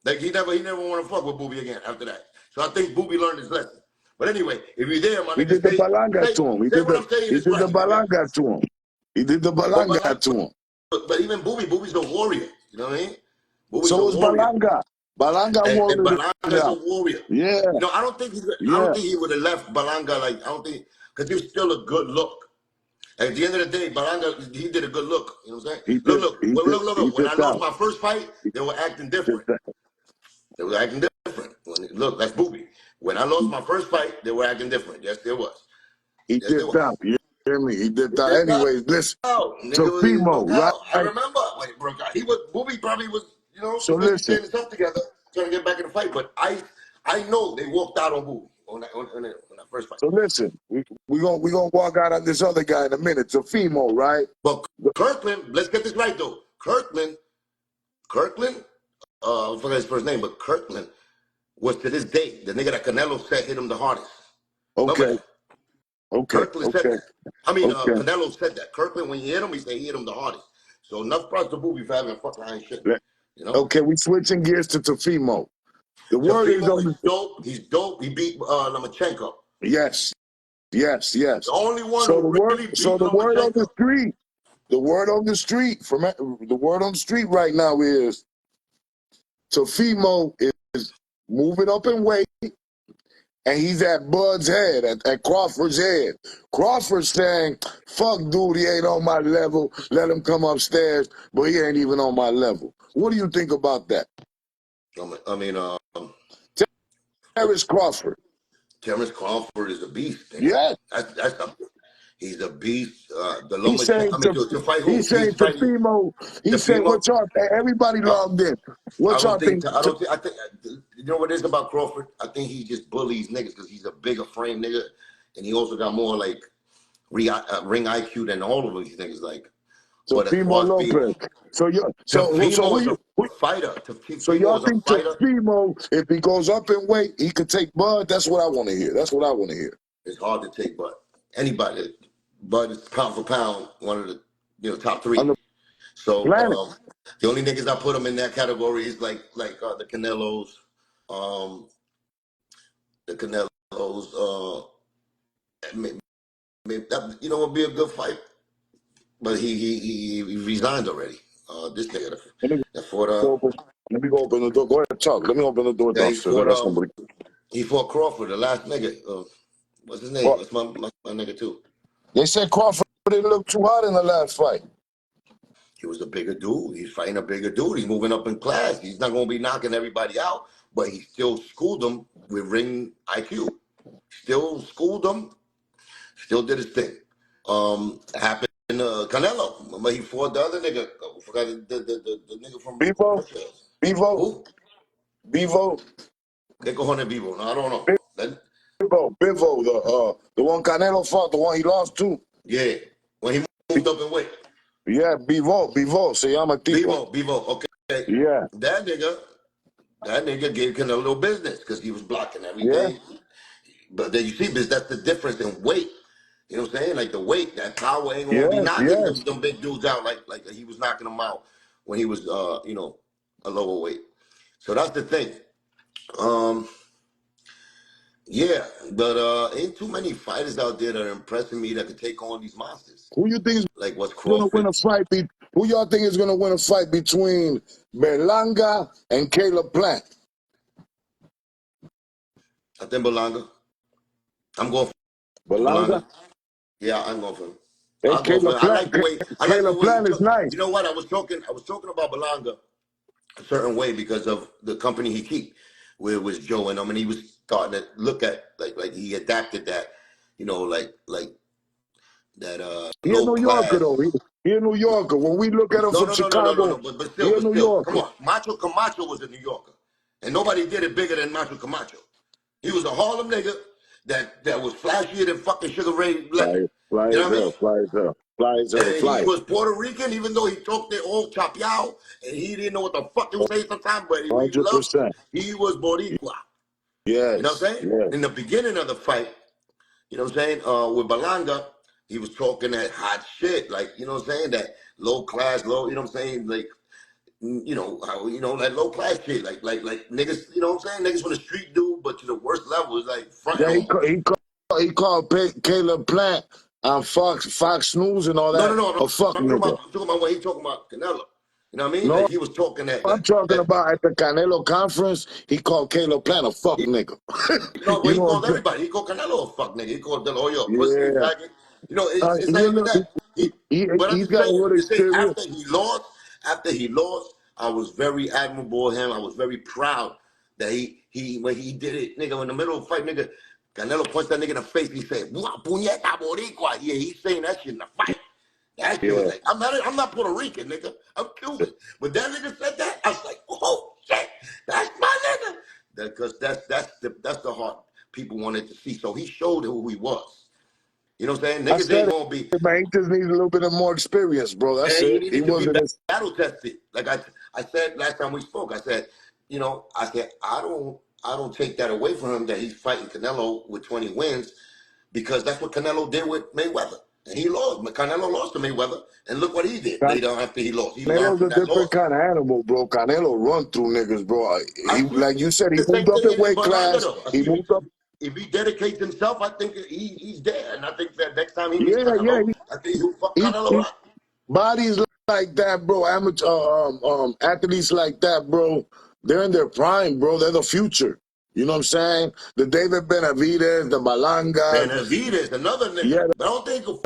Like he never want to fuck with Booby again after that. So I think Booby learned his lesson. But anyway, if you're there, my
He
nigga,
did the balanga to him.
say what I'm saying
He
is
did the
right, nigga.
balanga to him. He did the
But
balanga to him.
even Booby's a warrior. You know what I mean? Booby's
So
a
was
warrior.
Balanga. Balanga
And
wanted it
Balanga's a
out.
warrior.
Yeah,
I don't think
yeah.
he would have left Balanga like I don't think because he was still a good look. At the end of the day, Balanga he did a good look. You know what I'm saying?
He did. He did. He
Look. When
did
I lost
out.
my first fight, they were acting
He did
different.
that.
They were acting different. Look, that's Booby. When I lost my first fight, they were acting different. Yes, there was.
He
Yes, there
did
was.
out. You hear me? He did
It
out.
did not
Anyways, listen.
out. Nigga, it
Tofimo,
broke out. I
right?
remember when it broke out. Booby probably was,
So
maybe
listen.
getting himself together, trying to get back in the fight. But I know they walked out on Booby on that first fight.
So listen. We gonna walk out on this other guy in a minute. Tofimo, right?
But Kirkland, let's get this right though. Kirkland, I forgot his first name, but Kirkland was to this day the nigga that Canelo said hit him the hardest. Remember
Okay.
that? Kirkland said that.
Okay.
Canelo said that. Kirkland, when he hit him, he said he hit him the hardest. So enough props to Booby for having fuck behind shit. You know?
Okay. We switching gears to Tofimo. The word is
Tefimo
on
is
the
dope. He's dope. He beat Lomachenko.
yes.
The only one
So
who really beat
the word on the
Lomachenko.
street, the word on the street right now is Tefimo is moving up in weight, and he's at Bud's head, at Crawford's head. Crawford's saying, fuck dude, he ain't on my level. Let him come upstairs, but he ain't even on my level. What do you think about that?
I mean,
Terrence Crawford.
Terrence Crawford is a beast. Nigga.
Yes.
He's a beast. The
He's saying
Lomachenko, I mean, to fight who?
he's saying
He's fighting
Tefimo. He's saying,
Tefimo.
what y'all, everybody logged in. What y'all think?
I think, you know what it is about Crawford? I think he just bullies niggas because he's a bigger frame nigga. And he also got more like ring IQ than all of these niggas. Like, but as
Tefimo
far as being,
Lopez. So
Tefimo is
who
a fighter.
so
Tefimo
y'all
is a
think
fighter.
Tefimo, if he goes up in weight, he could take Bud? That's what I want to hear. That's what I want to hear.
It's hard to take, but anybody. Bud is pound for pound one of the top
On
three.
the
So
planet.
the only niggas I put him in that category is like the Canelos, um, the Canelos. That, you know, would be a good fight, but he resigned already. This nigga
Let me
that fought
go open. Let me go open the door. Go ahead and talk. Let me open the door
yeah
downstairs. I got somebody.
he fought Crawford, the last nigga. What's his name?
Well,
That's my nigga too.
they said Crawford didn't look too hot in the last fight.
He was a bigger dude. He's fighting a bigger dude. He's moving up in class. He's not going to be knocking everybody out, but he still schooled them with ring IQ. Still schooled them. Still did his thing. Happened in Canelo. Remember he fought the other nigga. I forgot the nigga from
Bevo,
Russia.
Bevo,
Who?
Bevo,
Que cojones vivo? No, I don't know.
Bevo, the one Canelo fought, the one he lost to.
Yeah. When he moved up in weight.
Yeah, Bevo, se llama tipo.
Bevo. Okay.
Yeah,
That nigga gave Canelo business because he was blocking
yeah,
everything. But then you see, because that's the difference in weight. You know what I'm saying? Like the weight, that power ain't gonna be
yes,
knocking
yes.
them big dudes out like he was knocking them out when he was a lower weight. So that's the thing. Um, yeah, but ain't too many fighters out there that are impressing me that could take on these monsters.
Who you think is
Like what's
gonna win
Crawford?
a fight? Who y'all think is gonna win a fight between Berlanga and Caleb Plant?
I think Belanga. I'm going for
Berlanga?
Belanga. Yeah, I'm going for him.
Hey,
I'll go for
Caleb
him.
Plant.
I like the
Caleb
way he
Plant is
took.
nice.
You know what? I was talking about Belanga a certain way because of the company he keep, where it was Joe and and he was starting to look at like he adapted that, like that
He a
low
New Yorker though.
class.
He a New Yorker. When we look at him
No,
from
no, no, no, no, no,
Chicago,
no. But
he
still,
a New
come
Yorker.
on. Macho Camacho was a New Yorker, and nobody did it bigger than Macho Camacho. He was a Harlem nigga that was flashier than fucking Sugar Ray Leonard.
Fly
You know
as
what I
hell,
mean?
fly as hell, fly as hell,
And he
fly.
was Puerto Rican, even though he talked it all chapeau, and he didn't know what the fuck he was saying sometimes, but we loved,
100%.
he was Boricua. You know what
Yes,
I'm saying?
yes.
In the beginning of the fight, you know what I'm saying, with Balanga, he was talking that hot shit, like, you know what I'm saying, that low class, you know what I'm saying, like, that low class shit, like niggas, you know what I'm saying, niggas from the street do, but to the worst level, is like fronting
Yeah,
almost.
he called Caleb Plant on Fox News and all
No, no,
that
no, no.
a fuck nigga.
I'm talking about when he talking about Canelo. You know what I mean? Like
No,
he was talking
I'm talking about at the Canelo conference, he called Caleb Plant a fuck nigga.
no, but
You
he
know what I'm
called
saying?
everybody. He called Canelo a fuck nigga. He called Del Hoyo a pussy, a
Yeah.
faggot. You know, it's not
You
even
know,
that. But I'm
he's
just
got a
saying,
little experience.
after he lost, I was very admirable of him. I was very proud that he when he did it, nigga, in the middle of the fight, nigga, Canelo punched that nigga in the face. He said, "Mua puñeta boricua." Yeah, he's saying that shit in the fight. That shit was
Yeah.
like, I'm not Puerto Rican, nigga. I'm Cuban. But that nigga said that, I was like, oh shit, that's my nigga. Because that's the heart people wanted to see. So he showed who he was. You know what I'm saying?
I
Niggas
said
ain't
it,
gonna be,
man. He just needs a little bit of more experience, bro. That's
and he
it. He
needed to be
wasn't as
battle tested. Like I said last time we spoke, I said, I don't take that away from him that he's fighting Canelo with 20 wins because that's what Canelo did with Mayweather. And he lost. Canelo lost to Mayweather, and look what he did later on after he lost. He learned
Canelo's
from
a
that
different
loss.
kind of animal, bro. Canelo run through niggas, bro.
I
He,
see
like you said, he
the
moved
same
up
thing
in
in
weight
Berlanga
class.
though. I
He
see
moved up.
if he dedicates himself, I think he's there. And I think that next time he meets
Yeah, yeah.
Canelo, I think he'll fuck Canelo
He
up.
bodies like that, bro. Amateur athletes like that, bro. They're in their prime, bro. They're the future. You know what I'm saying? The David Benavidez, the Malangas.
Benavidez, another nigga.
Yeah,
But I don't think
them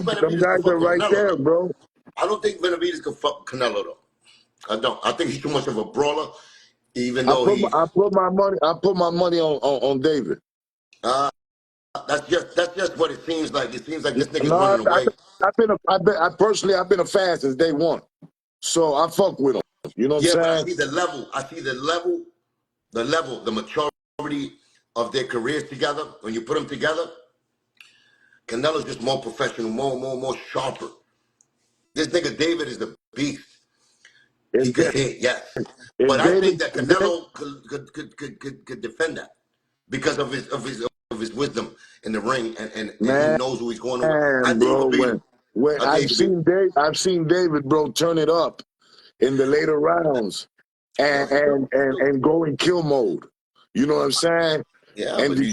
Benavidez can
guys are
fuck with
right
Canelo
there,
though.
bro.
I don't think Benavidez can fuck with Canelo though. I don't. I think he's too much of a brawler, even though he's
I put my money on David.
uh that's just what it seems like. It seems like this nigga's
No,
running away.
I've been a fan since day one. So I fuck with him. You know what
Yeah,
I'm
but I
saying?
see the level. I see the maturity of their careers together. When you put them together, Canelo's just more professional, more sharper. This nigga David is the beast. He
If,
could hit, yes.
if
But I think
David,
that Canelo could defend that because of his wisdom in the ring and he
man,
knows who he's going to. I think he
bro,
could beat him.
when
I think he could beat him.
I've seen David, bro, turn it up in the later rounds
No, he do. He do.
and go in kill mode. You know what I'm saying?
Yeah,
And
but you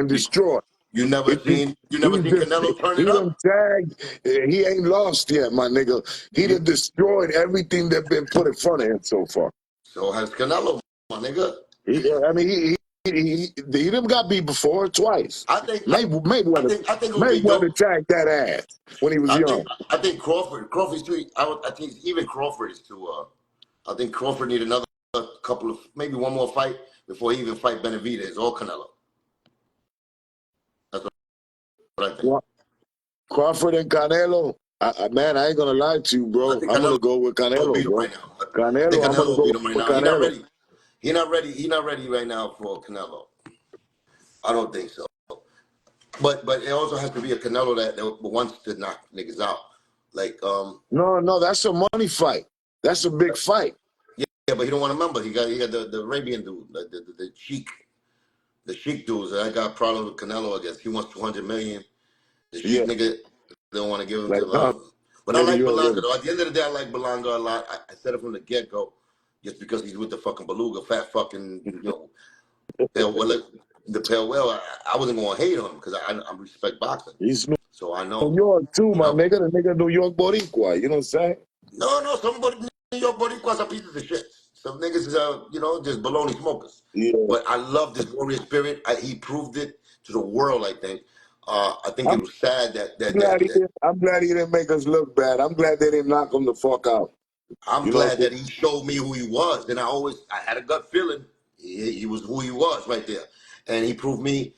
destroy.
you never
It, he,
seen
he's just
Canelo turn
he
it
done
up.
tagged. He ain't lost yet, my nigga. He
You
done destroyed everything that been put in front of him so far.
so has Canelo, my nigga.
I mean, he done got beat before twice.
I think I think it'll be
Mayweather
dope.
tagged that ass when he was young.
I think Crawford's too. I think even Crawford is too. I think Crawford need another couple of maybe one more fight before he even fight Benavidez or Canelo. That's what I think.
Crawford and Canelo. Man, I ain't gonna lie to you,
I
bro.
think
I'm gonna
Canelo
go with
will
Canelo,
beat him
bro.
right now. I think
I'm gonna
Canelo will
go
beat him right
with
now. He's not
Canelo.
ready. He's not ready right now for Canelo. I don't think so. But it also has to be a Canelo that wants to knock niggas out. Like
No, that's a money fight. That's a big fight.
yeah, but he don't want to remember. He got the Arabian dude, the Sheik. The Sheik dudes. I got problems with Canelo. I guess he wants 200 million. The Sheik
Yeah,
nigga don't want to give him
like
to. But I
nigga,
like
you
Belanga
already.
though. At the end of the day, I like Belanga a lot. I said it from the get go, just because he's with the fucking beluga, fat fucking pale well, the pale well. I wasn't gonna hate on him because I respect boxing,
He's New
so I know.
York too,
You
my
know.
nigga. The nigga New York Boricua. You know what I'm saying?
No, somebody New York Boricuas are pieces of shit. Some niggas is just baloney smokers.
Yeah.
But I love this warrior spirit. He proved it to the world. I think it
I'm
was sad that
I'm glad he didn't make us look bad. I'm glad they didn't knock him the fuck out.
I'm
You know
glad
what
that he showed me who he was. And I had a gut feeling he was who he was right there. And he proved me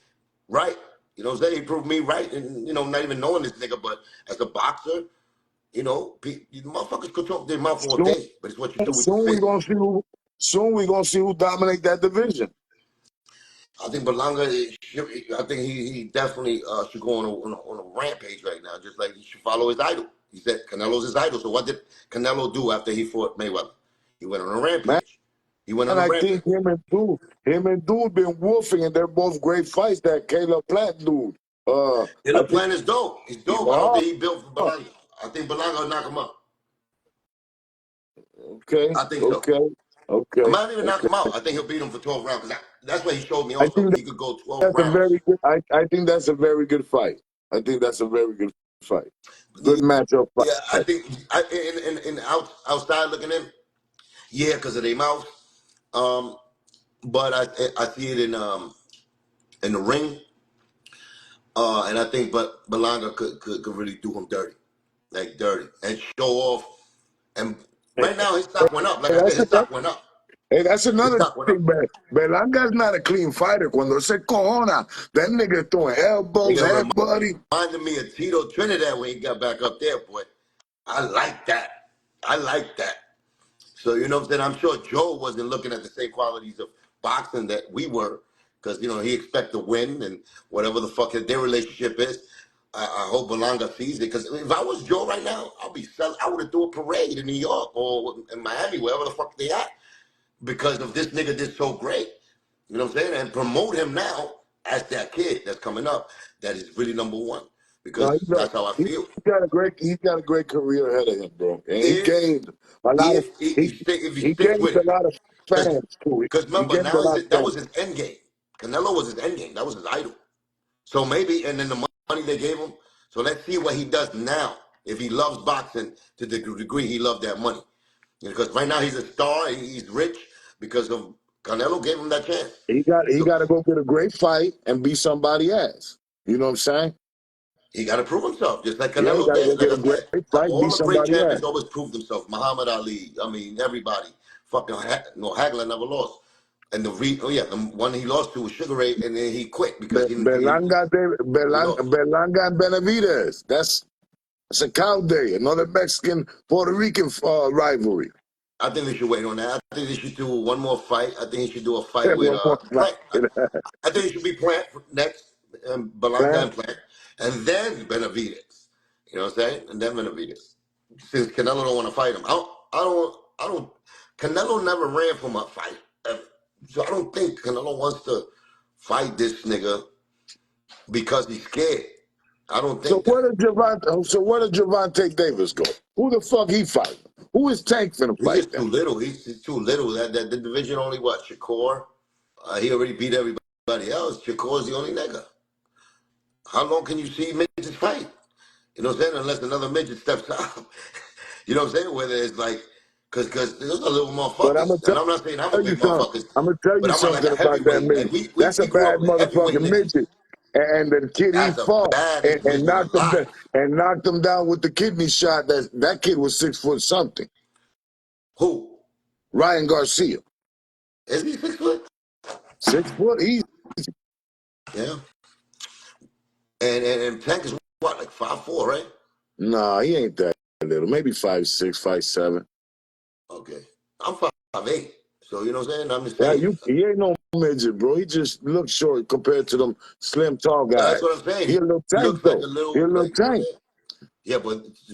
right. You know what I'm saying? He proved me right. And, not even knowing this nigga, but as a boxer, motherfuckers could talk their mouth all
I'm saying?
day, but it's what you do with your
Soon we
fist.
gonna see who dominate that division.
I think Berlanga, I think he definitely should go on a rampage right now, just like he should follow his idol. He said Canelo's his idol. So what did Canelo do after he fought Mayweather? He went on a
Man,
rampage. He went on a
I think
rampage.
him and Dude been wolfing, and they're both great fights. That Caleb Plant dude.
Yeah,
I
the
think.
plan is dope. He's dope. I don't
Oh,
think he built for Berlanga. I think Berlanga will knock him out.
okay,
I think so.
okay,
I
okay,
might even knock
okay.
him out. I think he'll beat him for 12 rounds. That's what he showed me
I
also.
think
He could go 12
that's a
rounds.
very good. I think that's a very good fight. I think that's a very good fight. Good matchup
Yeah, I
fight.
think outside looking in, yeah, because of their mouth. Um, but I see it in the ring, and I think but Belanga could really do him dirty, like dirty, and show off. And right now his stock went up. Like I said,
That's
his stock went up.
that's
His
another
stock went up.
thing, man. Belanga's not a clean fighter. Cuando se cojona, that nigga throwing elbows,
Nigga
headbutting.
reminded me of Tito Trinidad when he got back up there, boy. I like that. I like that. So you know what I'm saying? I'm sure Joe wasn't looking at the same qualities of boxing that we were, because he expect to win and whatever the fuck their relationship is. I hope Belanga sees it, because if I was Joe right now, I would have threw a parade in New York or in Miami, wherever the fuck they at, because of this nigga did so great. You know what I'm saying? And promote him now as that kid that's coming up that is really number one,
No,
because that's how I feel.
he's got a great career ahead of him, bro. And he
If
gained a lot of
if he,
he
if he
he
sticks
gained
with
a
it.
lot of
Because
fans too. He
remember,
gained a
now
lot of
that
fans.
was his end game. Canelo was his end game. That was his idol. So maybe, and then the money they gave him. So let's see what he does now. If he loves boxing to the degree he loved that money. Because right now he's a star, he's rich, because of Canelo gave him that chance.
He got
So
to go get a great fight and beat somebody ass. You know what I'm saying?
he got to prove himself, just like
Yeah, he
Canelo
got to go
did. Like
get
I
a great
said,
fight, beat
all the great
somebody ass.
champions always prove themselves. Muhammad Ali, I mean, everybody. Fucking Hagler never lost. And the one he lost to was Sugar Ray, and then he quit because he lost.
Berlanga and Benavidez. That's a cow day. Another Mexican Puerto Rican rivalry.
I think they should wait on that. I think they should do one more fight. I think he should do a fight with
One more fight.
Plant. I think it should be Plant next, Belanga and Plant, and then Benavidez. You know what I'm saying? And then Benavidez. Since Canelo don't want to fight him, I don't. Canelo never ran from a fight, ever. So I don't think Canelo wants to fight this nigga because he's scared. I don't
So
think that.
where did Gervonta Davis go? Who the fuck he fighting? Who is Tank finna
He's
fight
just
then?
too little. He's too little. That the division only what Shakur. He already beat everybody else. Shakur's the only nigga. How long can you see midgets fight? You know what I'm saying? Unless another midget steps up. You know what I'm saying? Whether it's like, because there's a little
But I'm gonna
motherfuckers, and I'm not saying I'm a
tell you
big
something.
motherfucker,
I'm gonna tell
but
you
I'm like
something
a
about that
heavyweight. Like
midget.
we
That's a
grew
bad
up with heavyweight
motherfucking
midgets.
midget. And the kid he
That's the
fought
baddest
and
midget alive.
knocked him down with the kidney shot. That kid was 6 foot something.
Who?
Ryan Garcia.
Is he 6 foot?
6 foot easy.
Yeah. And Tank is what, like 5'4", right?
Nah, he ain't that little. Maybe 5'6", 5'7".
Okay. I'm 5'8". So you know what I'm saying? I'm just
Yeah,
saying.
he ain't no midget, bro. He just looks short compared to them slim, tall
That's
guys.
what I'm saying.
He a little
He
tank
looks like a
though. He a
little,
little
like, you know what I'm
tank.
saying? Yeah,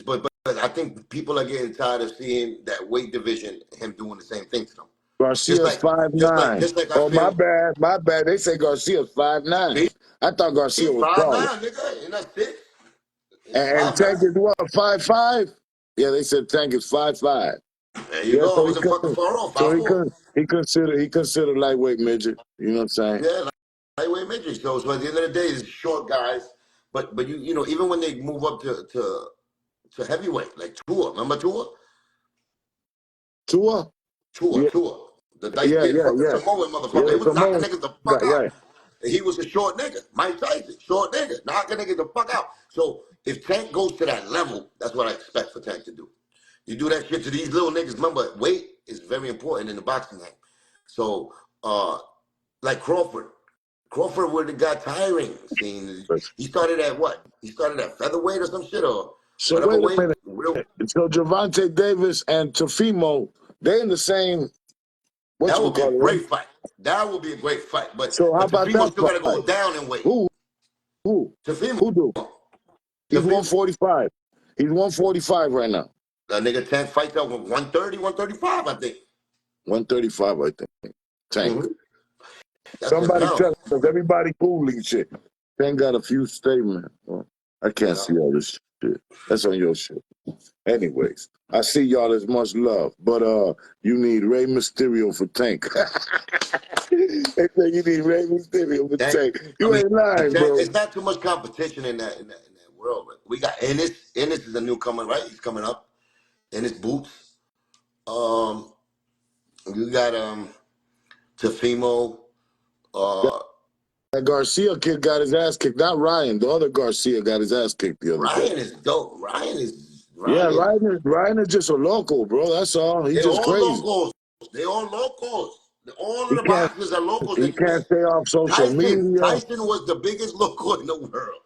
but I think people are getting tired of seeing that weight division, him doing the same thing to them. Just
Garcia's
like,
5'9".
I
Oh, my
feel
bad, my bad. They say Garcia's 5'9".
he,
I thought Garcia
he's
was
5'9",
taller.
nigga. You're not 6. He's
And
5'9".
Tank is what, 5'5"? Yeah, they said Tank is 5'5".
There you
Yeah,
go. I
so
wasn't fucking far off.
so
5'4".
he considered lightweight midget. You know what I'm saying?
Yeah, lightweight midget. So at the end of the day, it's short guys. But you know, even when they move up to heavyweight, like Tua, remember Tua?
Tua?
Tua,
Yeah,
Tua. The light
yeah,
skinned
yeah,
fucking
yeah.
Samoan
Yeah,
motherfucker. He
the
was knocking
Samoan
niggas the
guy,
fuck out.
right.
And he was a short nigga. Mike Tyson, short nigga, knocking niggas the fuck out. So if Tank goes to that level, that's what I expect for Tank to do. You do that shit to these little niggas. Remember, weight is very important in the boxing game. So, like Crawford. Crawford would have got tiring. Seeing he started at what? He started at featherweight or some shit or
So
whatever
wait a
weight.
minute.
Real,
So Gervonta Davis and Tefimo, they in the same
that would be a
whatchamacallit, right?
great fight. That would be a great fight.
So how
But
about
Tefimo
that
still got to go
fight?
down in weight.
Who?
Tefimo,
Who do? He's
Tefimo,
145. He's 145 right now.
that nigga Tank fights out with 130, 135, I think.
135, I think. Tank.
Mm-hmm. That's
Somebody tell
Canelo.
us. Everybody Googling shit. Tank got a few statements. Well, I can't
Yeah.
see all this shit. That's on your shit. Anyways, I see y'all as much love, but you need Rey Mysterio for Tank. They say you need Rey Mysterio for
Tank,
Tank.
I
You
mean,
ain't lying,
Tank,
bro.
it's not too much competition in that world. But we got Ennis. Ennis is a newcomer, right? He's coming up. Ennis Boots. Um, you got Tefimo. Uh,
That Garcia kid got his ass kicked. Not Ryan. The other Garcia got his ass kicked the other day.
Ryan is dope.
Yeah,
Ryan.
Ryan is just a local, bro. That's all. He's
They
just
all
crazy.
locals. They all locals. All of
He
the
can't
boxers are locals
he
that you
can't
met.
stay off social media.
Tyson was the biggest local in the world.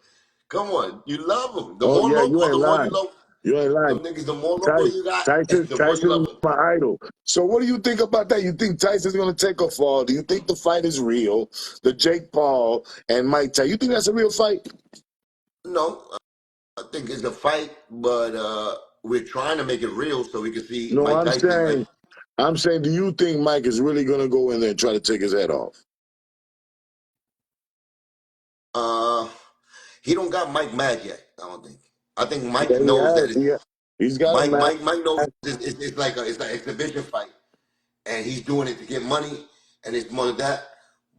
Come on, you love him. The
Oh
more
yeah, you
local,
ain't
the more you
lying.
love
You ain't lying.
them niggas. The more local you got, the more you
Tyson
love
is
them.
my idol. So what do you think about that? You think Tyson's gonna take a fall? Do you think the fight is real? The Jake Paul and Mike Tyson. You think that's a real fight?
No, I think it's a fight, but we're trying to make it real so we can see
No,
Mike Tyson. Like,
I'm saying, do you think Mike is really gonna go in there and try to take his head off?
uh, he don't got Mike mad yet. I don't think. I think Mike
Yeah, he
knows that
has.
it's
He's got him mad.
Mike knows it's like it's like exhibition fight, and he's doing it to get money, and it's more than that.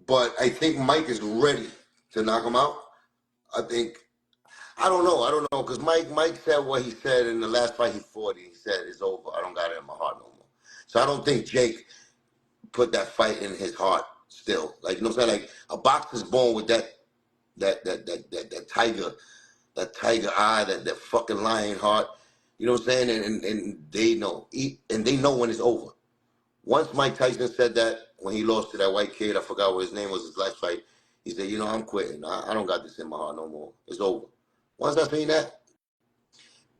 But I think Mike is ready to knock him out. I think I don't know, because Mike said what he said in the last fight he fought. He said it's over. I don't got it in my heart no more. So I don't think Jake put that fight in his heart still. Like, you know what I'm saying? Like, a boxer's born with that tiger eye, that fucking lion heart. You know what I'm saying? And they know. And they know when it's over. Once Mike Tyson said that, when he lost to that white kid, I forgot what his name was, his last fight, he said, you know, I'm quitting. I don't got this in my heart no more. It's over. Once I seen that,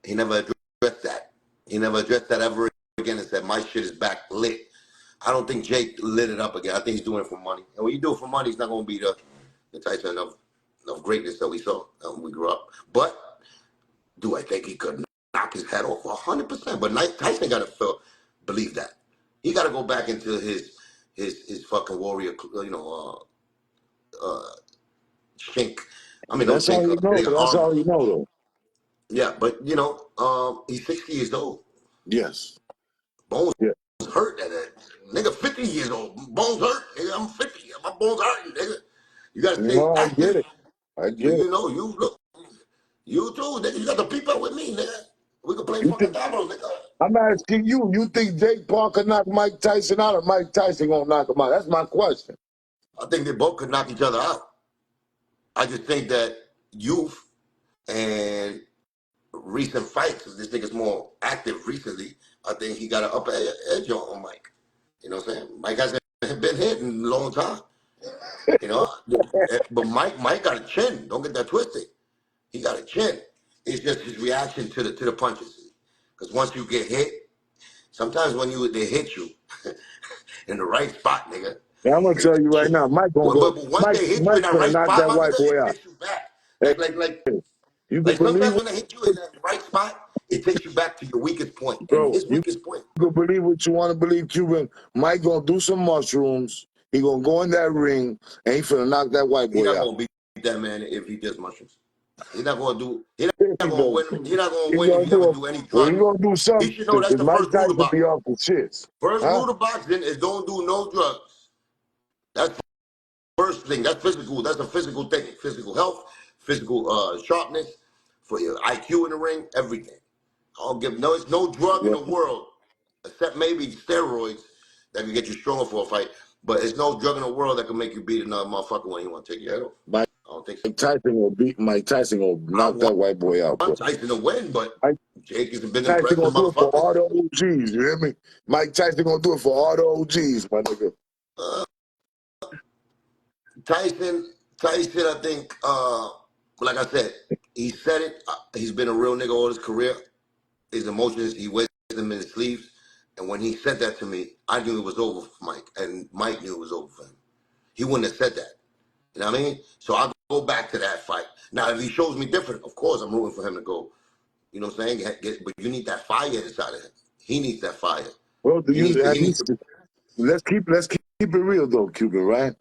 he never addressed that. He never addressed that ever again and said, my shit is back lit. I don't think Jake lit it up again. I think he's doing it for money. And when you do it for money, it's not going to be the Tyson of greatness that we saw when we grew up. But do I think he could knock his head off? 100%. But Tyson got to believe that. He got to go back into his fucking warrior, shink. I mean, no
That's all
shink.
you know. That's
Arm.
all you know, though.
Yeah, but he's 60 years old.
Yes.
Bones
Yeah.
hurt at that. Nigga, 50 years old. Bones hurt. Nigga, I'm 50. My bones hurting, nigga. You gotta stay
No, I get
active.
it. I
You
get it.
you know, you look, you too, nigga. You got the people with me, nigga. We can play
You
fucking
think
dominoes, nigga.
I'm asking you? You think Jake Paul could knock Mike Tyson out, or Mike Tyson gonna knock him out? That's my question.
I think they both could knock each other out. I just think that youth and recent fights, this nigga's more active recently. I think he got an upper edge on Mike. You know what I'm saying? Mike hasn't been hit in a long time. You know, but Mike got a chin. Don't get that twisted. He got a chin. It's just his reaction to the punches. Because once you get hit, sometimes when they hit you in the right spot, nigga,
And I'm gonna
it
tell you right
takes
now,
you.
Mike gonna
But,
go.
but once
Mike,
they hit you in
Mike's
that
gonna
right
knock
spot,
that
my
white
nigga,
boy
it
out.
takes you back.
Hey, you can
Like sometimes
believe
when they hit you in that right spot, it takes you back to your weakest point.
it,
And
bro.
his
You
weakest point.
can believe what you want to believe, Cuban. Mike gonna do some mushrooms. He gonna go in that ring, and he finna knock that white
He
boy
not
out.
gonna beat that man if he does mushrooms. He's not gonna do. He's
If
not
he
gonna
does,
win. He's not gonna
he
win if
gonna
he ever
do it.
do any
Well, he
drugs.
gonna do
He
something
should know that's
because
the
Mike
first rule of
Tyson be
boxing.
off the shits,
First
huh?
rule of boxing is don't do no drugs. That's the first thing. That's physical. That's a physical thing. Physical health, physical sharpness, for your IQ in the ring, everything. I don't give it's no drug in
Yeah.
the world, except maybe steroids that can get you stronger for a fight. But it's no drug in the world that can make you beat another motherfucker when you want to take your head off.
Mike
I don't think so.
Tyson will beat Mike Tyson. Will
I
knock that white boy out, bro.
want Tyson to win, but
Mike
Jake has been
Tyson
impressive
gonna do it for
motherfuckers.
all the OGs. You hear me? Mike Tyson gonna do it for all the OGs, my nigga.
Uh, Tyson, I think, like I said, he said it. He's been a real nigga all his career. His emotions, he wears them in his sleeves. And when he said that to me, I knew it was over for Mike, and Mike knew it was over for him. He wouldn't have said that. You know what I mean? So I'll go back to that fight. Now, if he shows me different, of course, I'm rooting for him to go. You know what I'm saying? But you need that fire inside of him. He needs that fire.
Well, do
He needs
you
to.
have
He
you?
needs to.
Let's keep it real though, Cuban, right?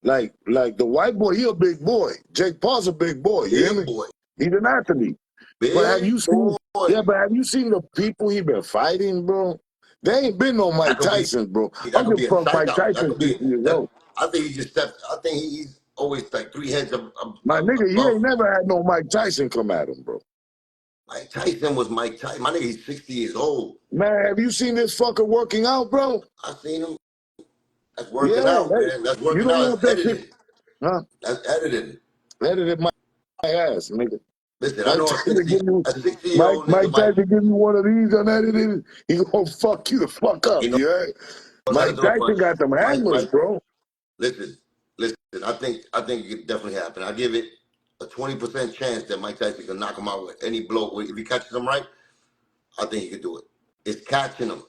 Like the white boy, he a big boy. Jake Paul's a big boy. You hear me?
Big boy.
He's an athlete. But have you
Big
seen?
boy.
Yeah, but have you seen the people he been fighting, bro? They ain't been no
That
Mike
could be
Tyson, bro. I
that
don't
could
give
be
a
a
fuck. Mike
strikeout. That
Tyson
could
60
be
years
that.
old.
I think he just stepped. I think he's always like 3 heads
My nigga, he
above.
ain't never had no Mike Tyson come at him, bro.
Mike Tyson was Mike Tyson. My nigga, he's 60 years old.
Man, have you seen this fucker working out, bro?
I seen him. That's
Yeah,
working out, man. That's
you
working
don't
out.
want
That's
that shit,
editing.
huh?
That's editing.
Edited my ass, nigga.
Listen, I
Mike
know
Tyson give you,
a 60 year old
Mike
nigga might
Tyson give you one of these unedited, he gonna fuck you the fuck up,
he knows
you heard?
how to
Mike
throw a
Tyson
punch.
got them hammers,
Mike,
bro.
listen, listen. I think it could definitely happen. I give it a 20% chance that Mike Tyson can knock him out with any blow. If he catches him right, I think he could do it. It's catching him.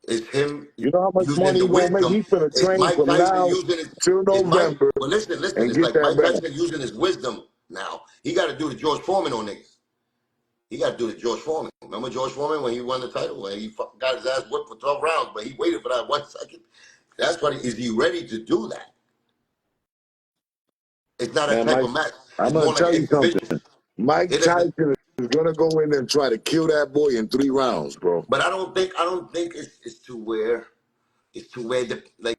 It's him
You know how much
using
money
the
he gonna make?
wisdom.
He finna
It's
train
Mike
from
Tyson
now
using his.
till
It's Mike.
November
But listen.
and
It's
get
like
that
Mike
bag.
Tyson using his wisdom now. He got to do the George Foreman on niggas. He got to do the George Foreman. Remember George Foreman when he won the title? When he got his ass whipped for 12 rounds, but he waited for that 1 second. That's what is he ready to do that? It's not a
Man,
type
Mike,
of match.
I'm
It's
gonna
more like
tell
an
you something.
exhibition.
Mike
It doesn't.
Tyson is gonna go in there and try to kill that boy in 3 rounds, bro.
But I don't think it's to where the like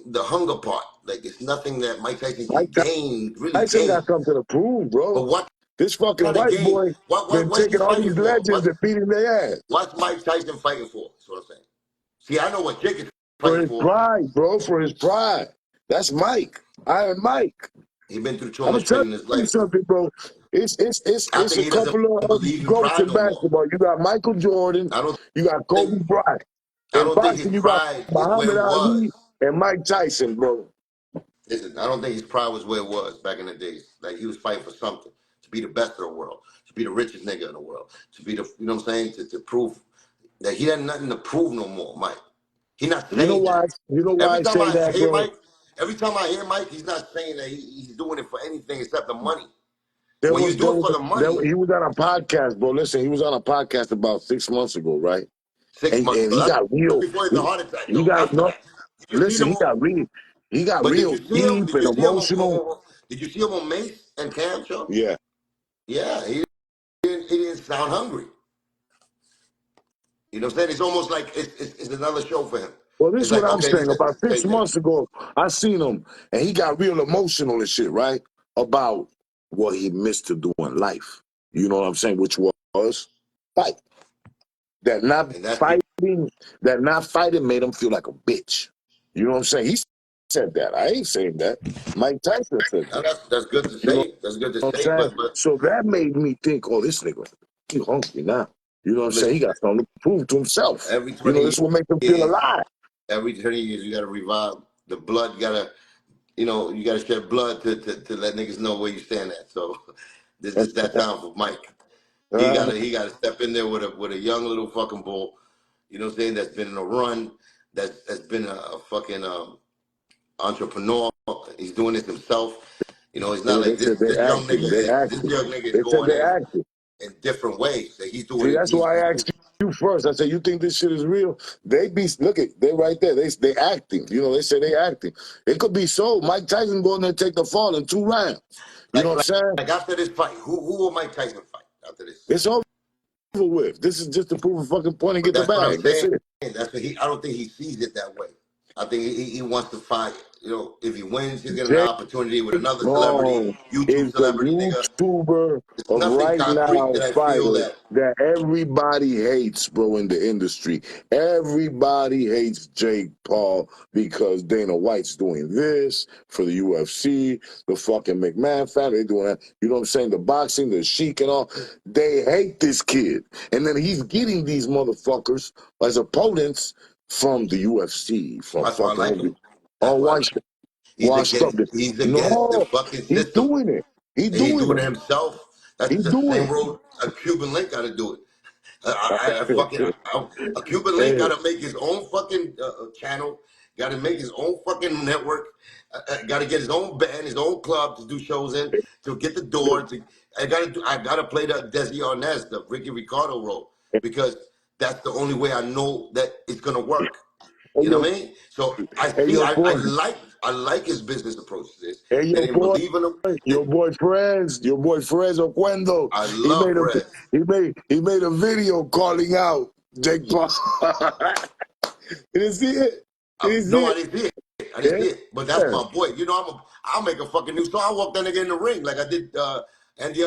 the hunger part. Like it's nothing that Mike Tyson
Mike
can gain, really
Tyson got
gain.
something to prove,
But
bro.
what
This fucking
kind of
white
gain?
boy been
What's he
taking all
fighting
these
for?
legends and beating their ass.
What's Mike Tyson fighting for? That's what I'm saying. See, I know what Jake is
For
fight
his
for.
pride, bro. For his pride. That's Mike. Iron Mike.
He's been through so
I'm gonna
much
tell
pain in his
you
life.
something, bro.
I
It's
think
a
he doesn't
couple of
believe in
goats
pride
in
no more.
basketball. You got Michael Jordan.
I don't
You got
think
Kobe Bryant.
I
In
don't think his
boxing, you got
pride is where
Muhammad
it was.
Ali and Mike Tyson, bro.
Listen, I don't think his pride was where it was back in the days. Like he was fighting for something, to be the best of the world, to be the richest nigga in the world, to be the, you know what I'm saying, to prove that he had nothing to prove no more, Mike. He's not
You know
saying
why?
that.
You know why
Every
I
time
say
I
that,
hear
bro?
Mike, he's not saying that he's doing it for anything except the money. When you do it for the money,
He was on a podcast, bro. Listen, he was on a podcast about 6 months ago, right?
6 months.
And he
That's
got real.
before he had the heart attack,
He
though.
got
After
no.
that, did you see
Listen,
him?
he got
But did
real
you see him?
deep
Did
and
you see him?
emotional.
Did you see him on Mace and Cam show?
Yeah.
Yeah, he didn't sound hungry. You know what I'm saying? It's almost like it's another show for him.
Well, this
It's
is what
like,
I'm
okay, he
saying.
said
About
the
six
same thing.
months ago, I seen him, and he got real emotional and shit, right? About what he missed to do in life. You know what I'm saying? Which was fight. That not
And that's
fighting, that not fighting made him feel like a bitch. You know what I'm saying? He said that. I ain't saying that. Mike Tyson said that.
that's good to
You know
say. That's good to
what I'm
say.
saying?
But
So that made me think, oh, this nigga, he hungry now. You know what I'm saying?
listen,
He got something to prove to himself.
every
You know,
20
this will make him feel
years,
alive.
you got to revive the blood. You got to shed blood to let niggas know where you stand at. So this is that time for Mike.
Uh,
He got to step in there with a young little fucking bull. You know what I'm saying? That's been in a run. That's been a fucking entrepreneur. He's doing this himself. You know, it's not
they
like
said they
this young
acting.
nigga
They
is this
acting.
young nigga is
They said
going
they acting.
in different ways. That he's doing
See,
it.
that's why I asked you first. I said, you think this shit is real? Look at, they right there. They acting. You know, they say they acting. It could be so. Mike Tyson going there and take the fall in 2 rounds. You know
like
what I'm
like
saying?
like after this fight. Who will Mike Tyson fight after this?
It's over with. This is just to prove a fucking point and
But
get the
that's what I'm
bag. That's
saying.
it.
That's what I don't think he sees it that way. I think he wants to fight. You know, if he wins, he'll get an
Jake
opportunity with another celebrity,
Long
YouTube
is the
celebrity, nigga.
YouTuber
There's
of
nothing
right
concrete
now
that I feel
fighter
that.
that everybody hates, bro, in the industry. Everybody hates Jake Paul because Dana White's doing this for the UFC, the fucking McMahon family, they doing that. You know what I'm saying? The boxing, the Sheik and all. They hate this kid. And then he's getting these motherfuckers as opponents from the UFC, from
That's why I
fucking
like him.
all
That's why I
white
like him.
washed up.
He's against the
No,
fucking
he's
system.
doing it. He's
And he's
doing
doing
it.
it himself. That's
He's
the
doing
same
it.
road a Cuban Link got to do it. A Cuban Link
Hey,
got to make his own fucking channel. Got to make his own fucking network. Got to get his own band, his own club to do shows in, to get the door. I got to play the Desi Arnaz, the Ricky Ricardo role, because that's the only way I know that it's gonna work.
hey,
You know what I mean? So
hey, your boy,
I like his business approach to this.
hey,
They
your
didn't
boy,
believe in him.
your boy your boy Frez Oquendo.
I
He
love
made a
Fred.
he made a video calling out Jake Paul. You didn't see it? You didn't see
No, I
it?
didn't see it. I didn't see
Yeah.
it. But that's my boy. You know, I'll make a fucking new song. I'll walk that nigga in the ring like I did Andy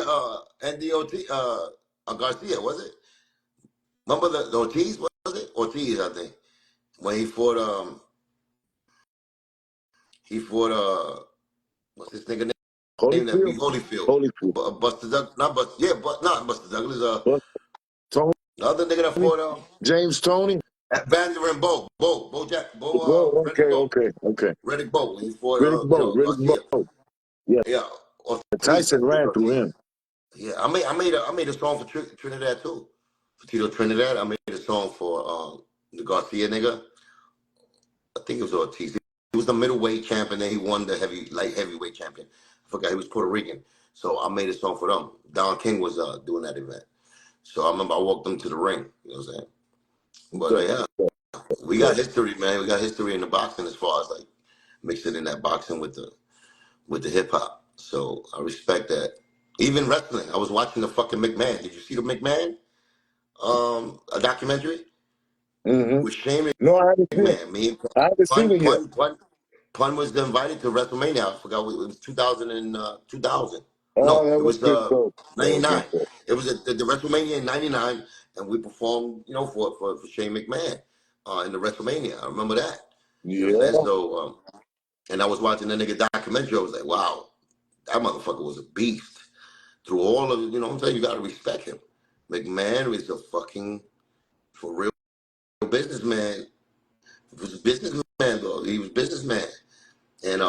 Garcia, was it? Remember the Ortiz, was it? Ortiz, I think. When he fought what's this nigga name that
Holyfield,
beat Holyfield?
Holyfield.
Buster Douglas, not Buster, yeah, but not Buster Douglas.
But Tony,
The other nigga that fought
James Tony.
at Vander and
Whoa,
Reddick Bowe.
okay.
Reddick Bowe. He fought
Riddick
Garcia.
Bowe. Yeah,
Yeah. Ortiz, I
Tyson
think it was
ran through
Ortiz.
him.
Yeah, I made a song for Trinidad too. For Tito Trinidad, I made a song for the Garcia nigga. I think it was Ortiz. He was the middleweight champion, then he won the light heavyweight champion. I forgot he was Puerto Rican. So I made a song for them. Don King was doing that event. So I remember I walked them to the ring. You know what I'm saying? But
So,
yeah, we got history, man. We got history in the boxing as far as like mixing in that boxing with the hip hop. So I respect that. Even wrestling. I was watching the fucking McMahon. Did you see the McMahon? A documentary
hmm
with Shane
No, I haven't seen it.
McMahon. Me and
I haven't seen it yet.
Pun was invited to WrestleMania. I forgot it was 2000 and 2000.
Oh,
No,
that
it
was
was
good though. That was good
99.
though.
It was the WrestleMania in 99, and we performed, for Shane McMahon in the WrestleMania. I remember that. You know what I'm saying?
Yeah.
So, and I was watching that nigga documentary. I was like, wow, that motherfucker was a beast. Through all of, you know what I'm saying? You got to respect him. McMahon is a fucking, for real businessman. He was a businessman, though. He was a businessman. And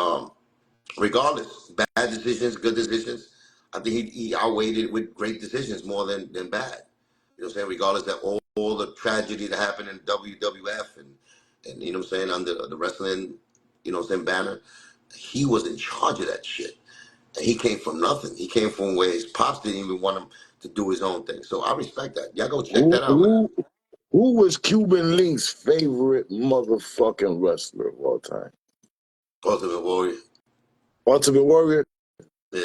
regardless, bad decisions, good decisions, I think he outweighed it with great decisions more than bad. You know what I'm saying? Regardless of all the tragedy that happened in WWF and you know what I'm saying, under the wrestling, you know what I'm saying, banner, he was in charge of that shit. And he came from nothing. He came from where his pops didn't even want him to do his own thing. So I respect that. Y'all go check
Who
that out, man.
who who was Cuban Link's favorite motherfucking wrestler of all time?
Ultimate Warrior.
Ultimate Warrior?
Yeah.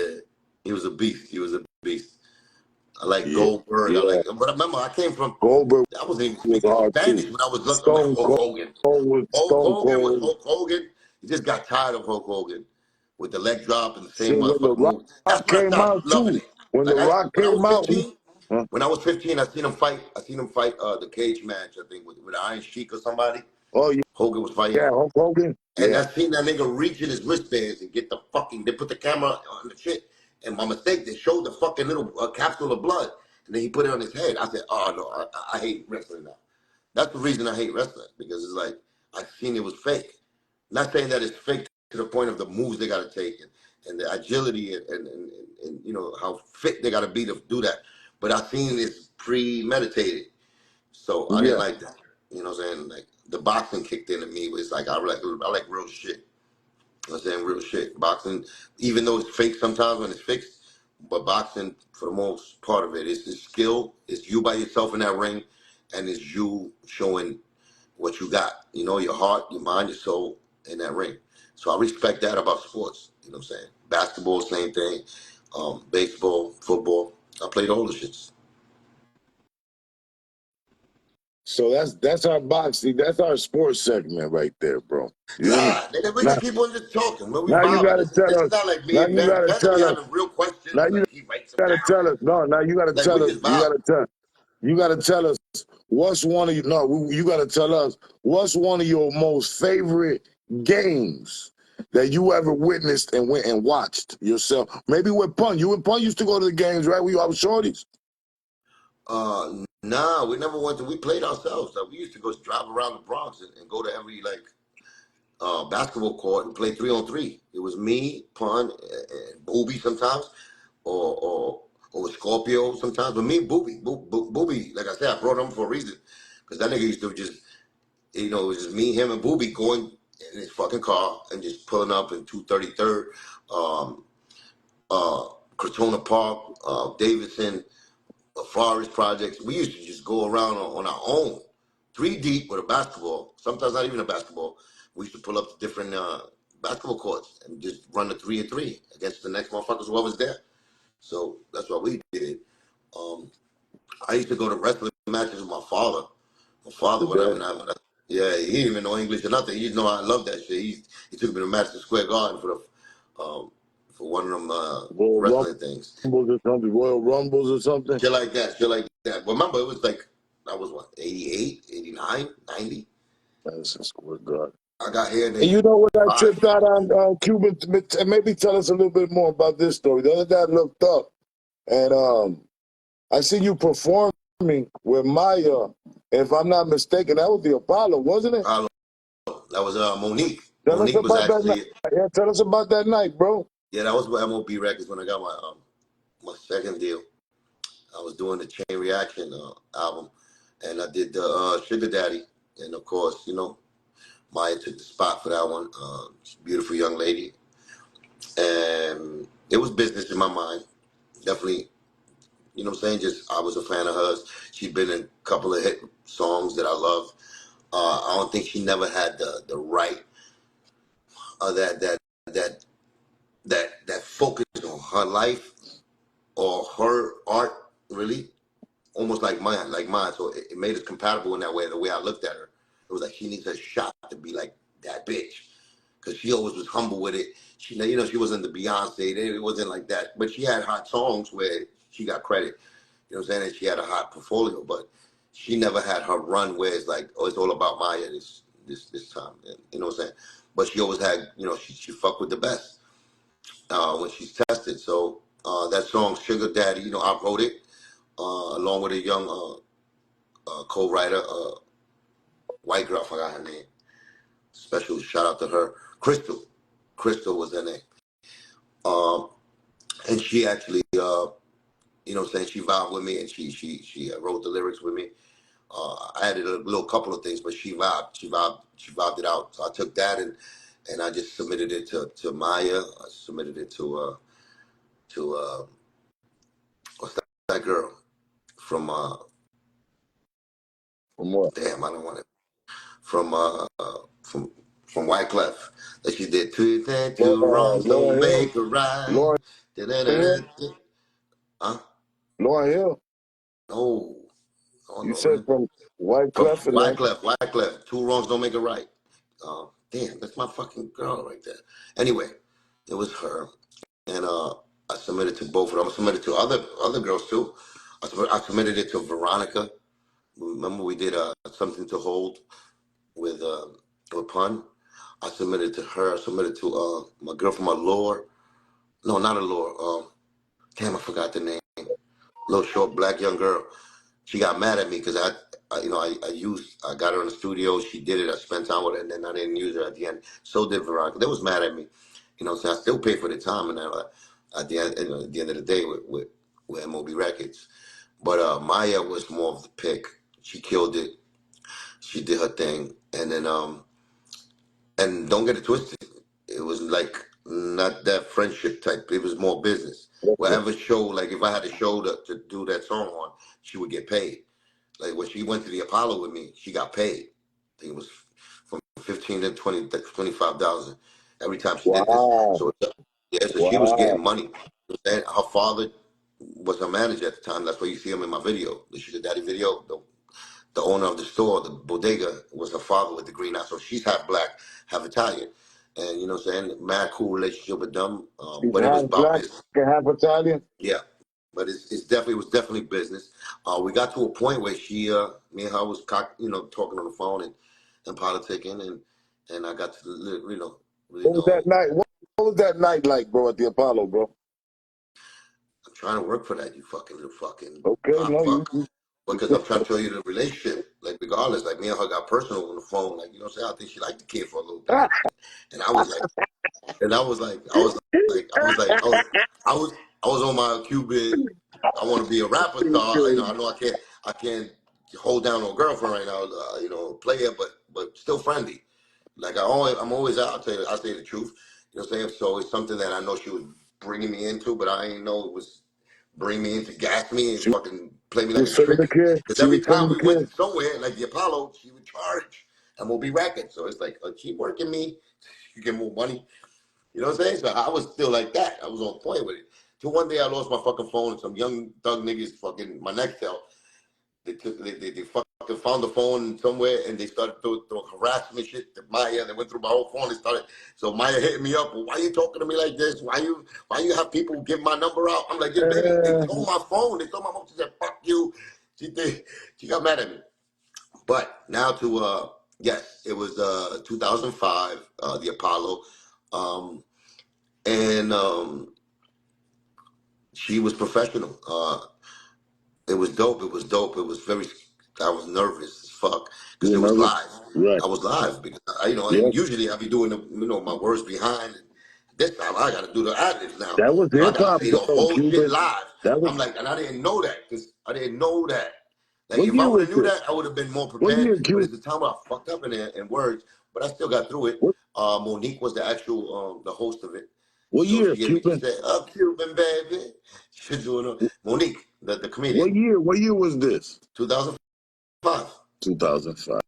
He was a beast. He was a beast. I like
Yeah,
Goldberg. I
yeah.
like, but remember, I came from,
Goldberg
I wasn't even
was
speaking
hard
Spanish
too.
when I was looking. I'm like,
Stone
Hulk
Cold
Hogan.
was
Hulk
Stone
Hogan was
Cold.
Hulk Hogan. You just got tired of Hulk Hogan with the leg drop and the
See,
same
when the
motherfucking move.
Rock
That's when I
came
stopped
out
loving
too.
it.
When the
Like
Rock
when I was
came out,
15,
huh?
when I was 15, I seen him fight. I seen him fight the cage match. I think with Iron Sheik or somebody.
Oh
Hogan was fighting.
yeah, Hulk Hogan.
And
Yeah.
I seen that nigga reaching his wristbands and get the fucking, they put the camera on the shit. And by mistake, they showed the fucking little capsule of blood. And then he put it on his head. I said, oh no, I hate wrestling now. That's the reason I hate wrestling. Because it's like, I seen it was fake. Not saying that it's fake to the point of the moves they got to take and the agility and, you know, how fit they got to be to do that. But I seen it's premeditated. So I didn't
Yeah.
like that. You know what I'm saying? Like the boxing kicked into me. It's like I like real shit. You know what I'm saying? Real shit. Boxing, even though it's fake sometimes when it's fixed, but boxing for the most part of it is skill. It's you by yourself in that ring, and it's you showing what you got. You know, your heart, your mind, your soul in that ring. So I respect that about sports. You know what I'm saying? Basketball, same thing. Baseball, football. I played all the shits.
So that's our boxing. That's our sports segment right there, bro. You hear me?
Nah, nigga, we
Now,
just keep on just talking. When we
now you
vibing,
gotta
this
tell
is
us.
not like me
Now
and
you
Ben.
gotta
Ben be
tell us.
having real questions.
Now you
Like he writes them
gotta
down.
tell us. No, now you gotta
Like
tell
we
us.
just
You
vibing.
gotta tell. You gotta tell us what's one of you. No, you gotta tell us what's one of your most favorite games that you ever witnessed and went and watched yourself. Maybe with Pun. You and Pun used to go to the games, right? We all shorties.
Nah, we never went to. We played ourselves. Like we used to go drive around the Bronx and go to every like basketball court and play 3-on-3. It was me, Pun, and Booby sometimes, or with Scorpio sometimes. But me and Booby, like I said, I brought him for a reason, because that nigga used to just, you know, it was just me, him, and Booby going in his fucking car and just pulling up in 233rd, um, uh, Crotona Park, Davidson, Forest Projects. We used to just go around on our own, three deep with a basketball. Sometimes not even a basketball. We used to pull up to different basketball courts and just run the 3-and-3 against the next motherfuckers whoever's there. So that's what we did. Um, I used to go to wrestling matches with my father. My father,
Yeah.
yeah, he didn't even know English or nothing. He just know I love that shit. He took me to Madison Square Garden for one of them
Royal
wrestling things.
Rumbles or something. Royal Rumbles or something.
Shit like that, shit like that. But remember, it was like, that was what, 88, 89, 90?
Madison Square Garden.
I got here in
And you know what I
85.
tripped out on Cuban? Maybe tell us a little bit more about this story. The other day I looked up and I see you performing with Maya. If I'm not mistaken, that was the Apollo, wasn't it?
Harlow. That was Monique.
Tell us
Monique was
about that night.
actually,
Yeah, tell us about that night, bro.
yeah, that was with MOB Records when I got my second deal. I was doing the Chain Reaction album, and I did the Sugar Daddy. And of course, you know, Maya took the spot for that one. She's a beautiful young lady. And it was business in my mind. Definitely, you know what I'm saying? Just, I was a fan of hers. She's been in a couple of hit songs that I love. I don't think she never had the right that that focus on her life or her art, really, almost like mine. So it made us compatible in that way. The way I looked at her, it was like she needs a shot to be like that bitch, because she always was humble with it. She, you know, she wasn't the Beyonce. It wasn't like that, but she had hot songs where she got credit. You know what I'm saying? And she had a hot portfolio, but she never had her run where it's like, oh, it's all about Maya. this time. And, you know what I'm saying? But she always had, you know, she fucked with the best when she's tested. So that song Sugar Daddy, you know, I wrote it along with a young co-writer, white girl, I forgot her name. Special shout out to her, Crystal. Crystal was her name. And she actually, you know what I'm saying, she vibed with me and she wrote the lyrics with me. I added a little couple of things, but she vibed it out. So I took that and I just submitted it to Maya. I submitted it to what's that girl from
From what?
damn, I don't want it, from from Wyclef, that she did two wrongs
Laura
don't
Hill?
make a right.
Laura Hill?
Huh?
Laura Hill?
No, oh
You
no,
said
man.
from White
From
Clef and then
Wyclef, two wrongs don't make a right. Damn, that's my fucking girl right there. Anyway, it was her, and I submitted to both of them. I submitted to other girls too. I submitted it to Veronica. Remember we did something to hold with Pun. I submitted to her. I submitted to my girl from Allure. No, not Allure. Damn, I forgot the name. Little short black young girl. She got mad at me because I got her in the studio. She did it. I spent time with her, and then I didn't use her at the end. So did Veronica. They was mad at me. You know, so I still pay for the time, and at the end, you know, at the end of the day, with MOB Records. But Maya was more of the pick. She killed it. She did her thing, and then and don't get it twisted. It was like not that friendship type. It was more business.
listen,
Whatever show, like if I had a show to do that song on, she would get paid. Like when she went to the Apollo with me, she got paid. I think it was from 15 to 20, 25,000 every time she did this.
wow,
So yeah, so she was
wow.
getting money. And her father was her manager at the time. That's why you see him in my video, the Sugar Daddy video. The owner of the store, the bodega, was her father with the green eye. So she's half black, half Italian. And you know what I'm saying? Mad cool relationship with them.
She's
But it was
half
about
black
business.
and half Italian?
Yeah. But it was definitely business. We got to a point where me and her was talking on the phone and politicking and I got to really
What was
know
that night? What was that night like, bro, at the Apollo, bro?
I'm trying to work for that, you fucking little fucking
Okay,
pop
no,
fuck.
you
Because I'm trying to tell you the relationship, like regardless, like me and her got personal on the phone, like you know what I'm saying? I think she liked the kid for a little bit. And I was like, and I was like, I was like, I was like, I was on my Cuban. I want to be a rapper star. You know, I can't hold down no girlfriend right now. Player, but still friendly. Like I'm always out. I say the truth. You know what I'm saying? So it's something that I know she was bringing me into, but I didn't know it was bring me in to gas me and
she
fucking play me like a
was feeling
trick.
the kid.
Because
She
every
was feeling
time
the
we went
kid.
somewhere, like the Apollo, she would charge and we'll be racking. So it's like, keep working me, you get more money. You know what I'm saying? So I was still like that. I was on point with it. Till one day I lost my fucking phone and some young thug niggas fucking my Nextel. They fucking found the phone somewhere and they started to harass me shit to Maya. They went through my whole phone and started. So Maya hit me up. Well, why you talking to me like this? Why you have people give my number out? I'm like, yeah, baby, they stole my phone. They stole my phone. She said, fuck you. She got mad at me. But now yes, it was 2005, the Apollo. And she was professional. It was dope. It was dope. It was very. I was nervous as fuck because
You
it was
know,
live.
right?
I was live because
Yeah,
and usually I be doing my words behind. This time I got to do the ad libs now,
that was
so I
hip
got to
hop,
say the
though,
whole shit
Cuban.
live.
That was
I'm like, and I didn't know that because I didn't know that. Like
what
if I
year
would
was
have knew
this?
that, I would have been more
What
prepared.
year,
But
Cuban?
it's the time where I fucked up in words, but I still got through it.
What
Monique was the actual the host of it.
what
So
year,
she gave me, she
Cuban?
said, Cuban baby. She was doing Monique, the comedian,
What year? What year was this?
2005.
2005.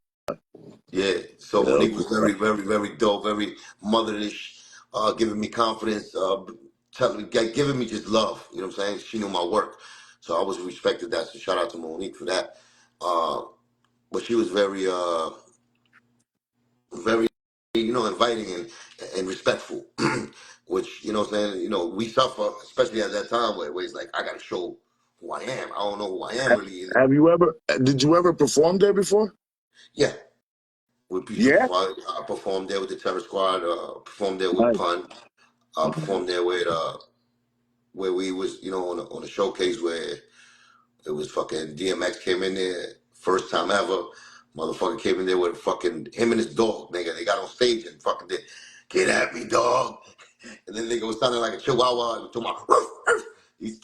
Yeah. So
Yeah,
Monique
okay.
was very, very, very dope, very motherlish, giving me confidence, giving me just love. You know what I'm saying? She knew my work. So I was respected that. So shout out to Monique for that. Uh, but she was very, very, inviting and respectful, which, you know what I'm saying? We suffer, especially at that time where it's like, I got to show who I am. I don't know who I am really.
Have you ever? Did you ever perform there before?
Yeah. with Peace of
Yeah.
Fire. I performed there with the Terror Squad. Performed there with
Nice.
Pun. I performed there with where we was, you know, on a showcase where it was fucking DMX came in there first time ever. Motherfucker came in there with fucking him and his dog, nigga. They got on stage and fucking did, "Get at me, dog." And then nigga was sounding like a chihuahua and talking about, he's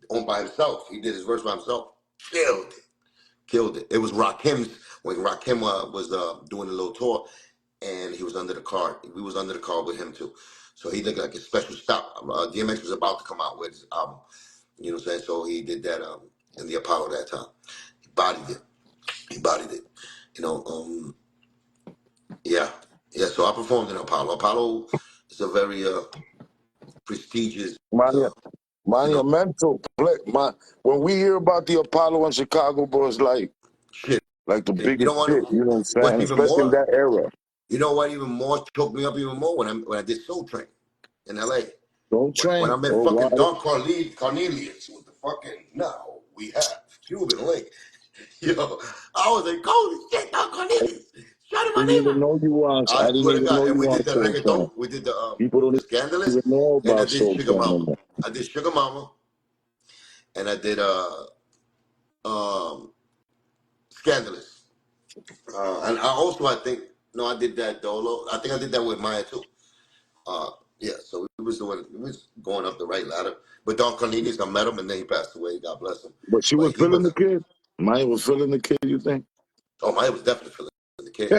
on by himself. He did his verse by himself. Killed it. Killed it. It was Rakim's, when Rakim was doing a little tour, and he was under the car. We was under the car with him too. So he looked like a special stop. DMX was about to come out with his album. You know what I'm saying? So he did that in the Apollo that time. He bodied it. He bodied it. You know, yeah. Yeah, so I performed in Apollo. Apollo is a very prestigious, you know,
Monumental play. When we hear about the Apollo in Chicago, bro, it's
shit.
like the
You
biggest
know what?
shit. You know what I'm
What's
saying?
even
Especially in
more?
that era.
You know what? Even more choked me up even more when I did Soul Train in L.A.
Don't
When
train.
I met
Oh
fucking
wow.
Don Cornelius with the fucking now we have Cuban Link. Yo, I was like, holy shit, Don Cornelius, shout
I
my
didn't
name
even
out.
know you was. I
I
didn't
swear to
even
God,
know
and
you
we did
on
the
Soul Train.
reggaeton, we did
People don't
the Scandalous,
even know
and I
about
did
Soul
Sugar
Train no
Mama.
more.
I did Sugar Mama, and I did um Scandalous. And I also I think no, I did that Dolo. I think I did that with Maya too. Uh, yeah, so we was going up the right ladder. But Don Cornelius, I met him, and then he passed away. God bless him.
But she
But
was
he
feeling the
was,
kid. Maya was feeling the kid, you think?
oh, Maya was definitely feeling the kid.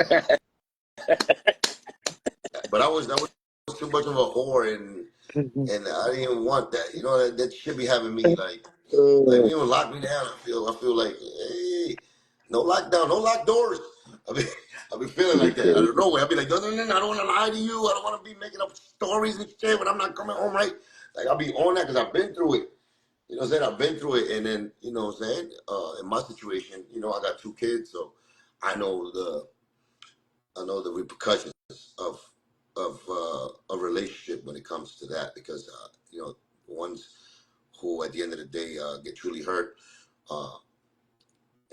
But I was too much of a whore, and I didn't even want that. You know, that should be having me like when you lock me down, I feel like, hey, no lockdown, no locked doors. I mean, I've been feeling
You
like that. I
crazy.
don't know. I'll be like, no, no, no, no, I don't want to lie to you. I don't want to be making up stories and shit when I'm not coming home right. Like I'll be on that because I've been through it. You know what I'm saying? I've been through it, and then you know what I'm saying. In my situation, you know, I got two kids, so I know the repercussions of a relationship when it comes to that because you know ones who at the end of the day get truly hurt uh,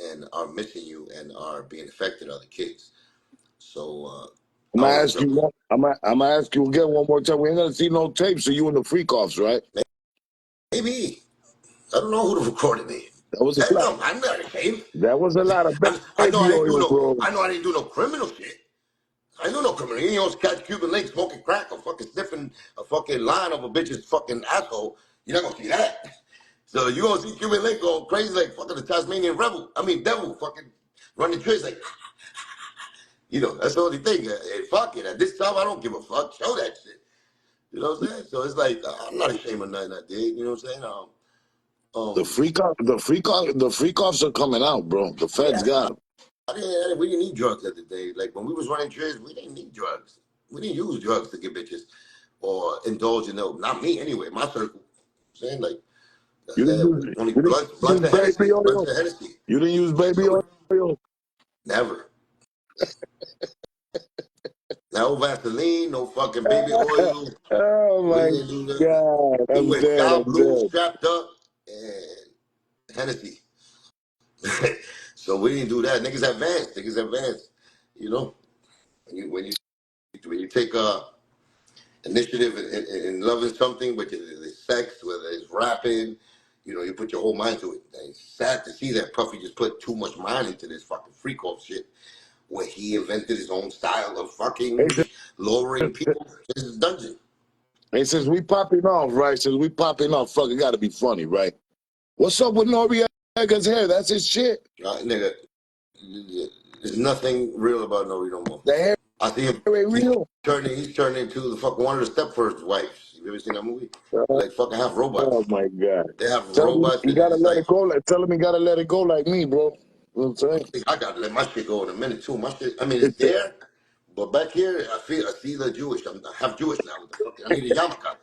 and are missing you and are being affected are the kids. So
I'm
I
gonna
don't want to
ask you
jump.
one. I'm gonna ask you again one more time. We ain't gonna see no tapes of you in the freak offs, right?
Maybe I don't know who recorded me.
That was a
Hey,
lot.
no, I'm not ashamed.
That was a lot of
I know I
baby
didn't do
oil,
no.
bro.
I know I didn't do no criminal shit. I know no criminal. You don't catch Cuban Link smoking crack or fucking sniffing a fucking line of a bitch's fucking asshole. You're not gonna see that. So you gonna see Cuban Link going crazy like fucking the Tasmanian rebel. I mean devil fucking running tricks like you know, that's the only thing. Hey, fuck it. At this time I don't give a fuck. Show that shit. You know what I'm saying? So it's like I'm not ashamed of nothing I did, you know what I'm saying? Um
The freak offs are coming out, bro. The feds
yeah,
got them.
we didn't need drugs at the day. Like when we was running tricks, we didn't need drugs. We didn't use drugs to get bitches or indulge in them. Not me anyway, my circle. I'm saying like
You didn't
only
you didn't
blunts
use
of Hennessy.
baby
Blunts
oil.
of Hennessy.
You didn't use baby
So
oil.
never. No Vaseline, no fucking baby oil.
Oh
We
my
didn't do that.
god,
We
I'm
went
dead.
sky
I'm
blue,
dead.
strapped up, and Hennessy. So we didn't do that. Niggas advanced. Niggas advanced. You know, when you take initiative in loving something, whether it's sex, whether it's rapping, you know, you put your whole mind to it. And it's sad to see that Puffy just put too much mind into this fucking freak off shit where he invented his own style of
Hey,
fucking lowering people to his dungeon.
since we popping off, right? Since we popping off, fuck, it gotta be funny, right? What's up with Noriega's hair? That's his shit.
Nigga, there's nothing real about Nori no more.
The hair
I see him.
ain't real.
He's turning into the fucking one of the Stepford's wives. You ever seen that movie? They're
Uh,
like fucking half robots.
oh my god.
They have
Tell me
robots,
you
and
gotta
it's
let
like
it go. Tell him he gotta let it go like me, bro. You know what I'm saying?
I gotta let my shit go in a minute too. My shit, I mean, it's
It's the,
there, but back here, I see the Jewish. I'm half Jewish now. What the fuck? I need a yarmulke.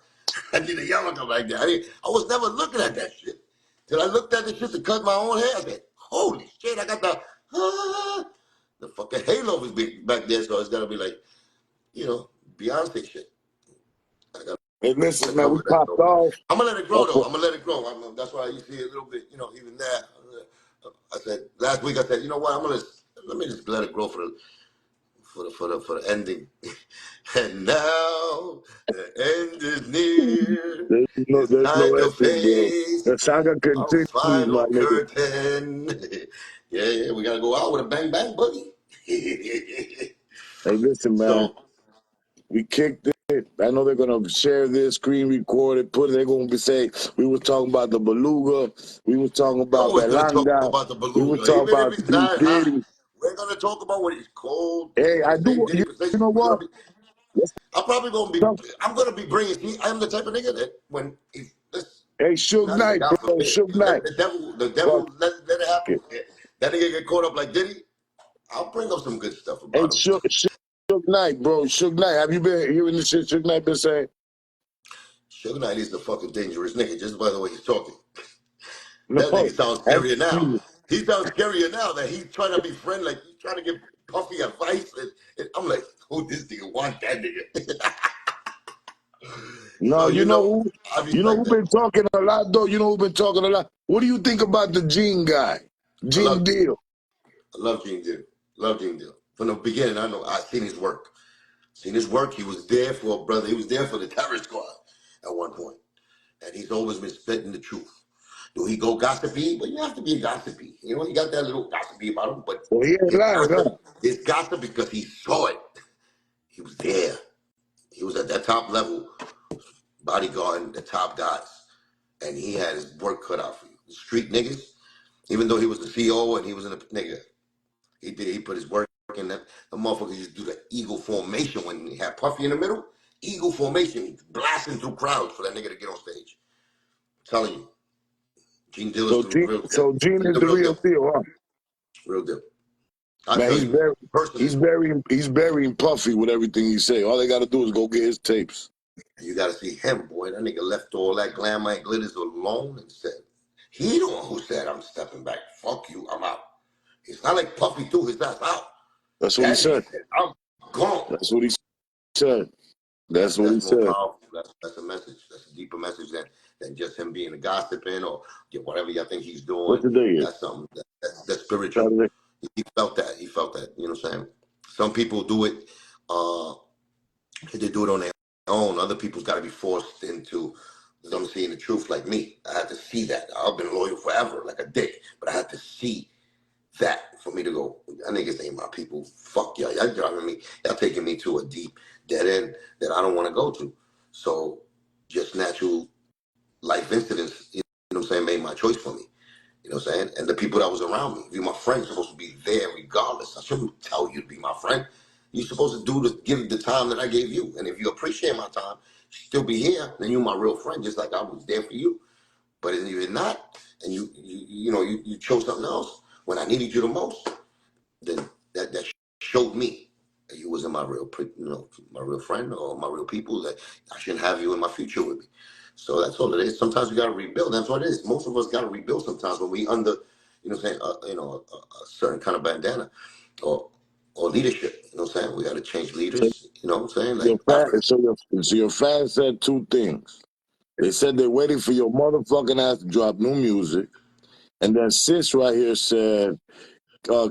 I need a yarmulke like that. I was never looking at that shit till I looked at the shit to cut my own hair. I said, "Holy shit! I got the fucking halo is back there, so it's gotta be like, you know, Beyonce shit. I
hey,
gotta
listen, man, we
cover that
popped
though.
off.
I'm gonna let it grow though. I'm gonna let it grow. That's why you see a little bit, you know, even that. I said last week. I said, you know what? Let me just let it grow for the ending. And now the end is near. It's
There's no
time to
ending, bro.
face
The saga
our
continues, my
final
nigga.
curtain. Yeah, we gotta go out with a bang bang boogie.
Hey, listen, man.
So
We kicked it. I know they're gonna share this, screen record it, put it. They're gonna be say we was talking about the beluga, we was talking
we're
about
always gonna talk
Belanga,
about the
we was
beluga,
talking
even if
about
it's
P
not hot.
Diddy.
We're gonna talk about when it's cold.
Hey,
The
I
same
do.
Diddy
You
position.
know
We're
what?
gonna be.
Let's
I'm probably gonna be.
talk.
I'm gonna be bringing. See, I'm the type of nigga that when if this,
Hey, Suge
not even
Knight,
God
bro.
forbid,
Suge Knight.
the
Fuck
devil let it happen.
it.
That nigga get caught up like Diddy. I'll bring up some good stuff
Hey,
about him.
Suge Knight, bro. Suge Knight. Have you been hearing the shit Suge Knight been saying?
Suge Knight is the fucking dangerous nigga, just by the way he's talking.
No.
That nigga sounds
Have
scarier now.
you?
He sounds scarier now that he's trying to be friend, like he's trying to give Puffy advice. And I'm like, who this nigga want that nigga?
No,
So
you know who?
I
You know
respect
who
that.
been talking a lot though. You know who been talking a lot. What do you think about the Gene guy,
I
Gene
love
Deal?
I love Gene Deal. Love Gene Deal. From the beginning, I seen his work. Seen his work. He was there for a brother. He was there for the terror squad at one point. And he's always been spitting the truth. Do he go gossipy? But you have to be a gossipy. You know, he got that little gossipy about him, but
So he ain't
his
lying, huh?
gossip is gossip because he saw it. He was there. He was at that top level, bodyguarding the top guys. And he had his work cut out for you. The street niggas, even though he was the CEO and he was in the nigga, he put his work in that. The motherfuckers used to do the eagle formation when he had Puffy in the middle. Eagle formation, blasting through crowds for that nigga to get on stage. I'm telling you, Gene Deal is
So
the
Gene,
real deal.
so Gene
He's
is
the
the
real
real
deal.
deal, huh?
Real deal. I
Man,
tell
he's
you,
very,
personally,
he's burying Puffy with everything he say. All they got to do is go get his tapes.
you got to see him, boy. That nigga left all that glamour and glitters alone and said, he the one who said, I'm stepping back. Fuck you, I'm out. It's not like Puffy threw his ass out.
That's what he
That nigga
said.
said, I'm gone.
That's what he said. That's what he
That's more
said.
powerful. That's a message. That's a deeper message than just him being a gossiping or whatever y'all think he's
What
doing.
today is?
That's something that's spiritual.
Saturday.
He felt that. He felt that. You know what I'm saying? Some people do it. They do it on their own. Other people's got to be forced into them seeing the truth. Like me, I had to see that. I've been loyal forever, like a dick, but I had to see that for me to go. I niggas ain't my people. Fuck y'all. Y'all driving me. Y'all taking me to a deep dead end that I don't want to go to. So just natural life incidents, you know what I'm saying, made my choice for me. You know what I'm saying? And the people that was around me. If you're my friend, you're supposed to be there regardless. I shouldn't tell you to be my friend. You're supposed to give the time that I gave you. And if you appreciate my time, still be here, then you're my real friend, just like I was there for you. But if you're not, and you chose something else when I needed you the most, then that showed me that you wasn't my real friend or my real people, that I shouldn't have you in my future with me. So that's all it is. Sometimes we got to rebuild. That's what it is. Most of us got to rebuild sometimes when we under, you know what I'm saying, a certain kind of bandana or leadership. You know what I'm saying? We got to change
So
leaders. You know what I'm saying?
your
Like
fans,
Africa.
so your fans said two things. They said they're waiting for your motherfucking ass to drop new music. And then sis right here said,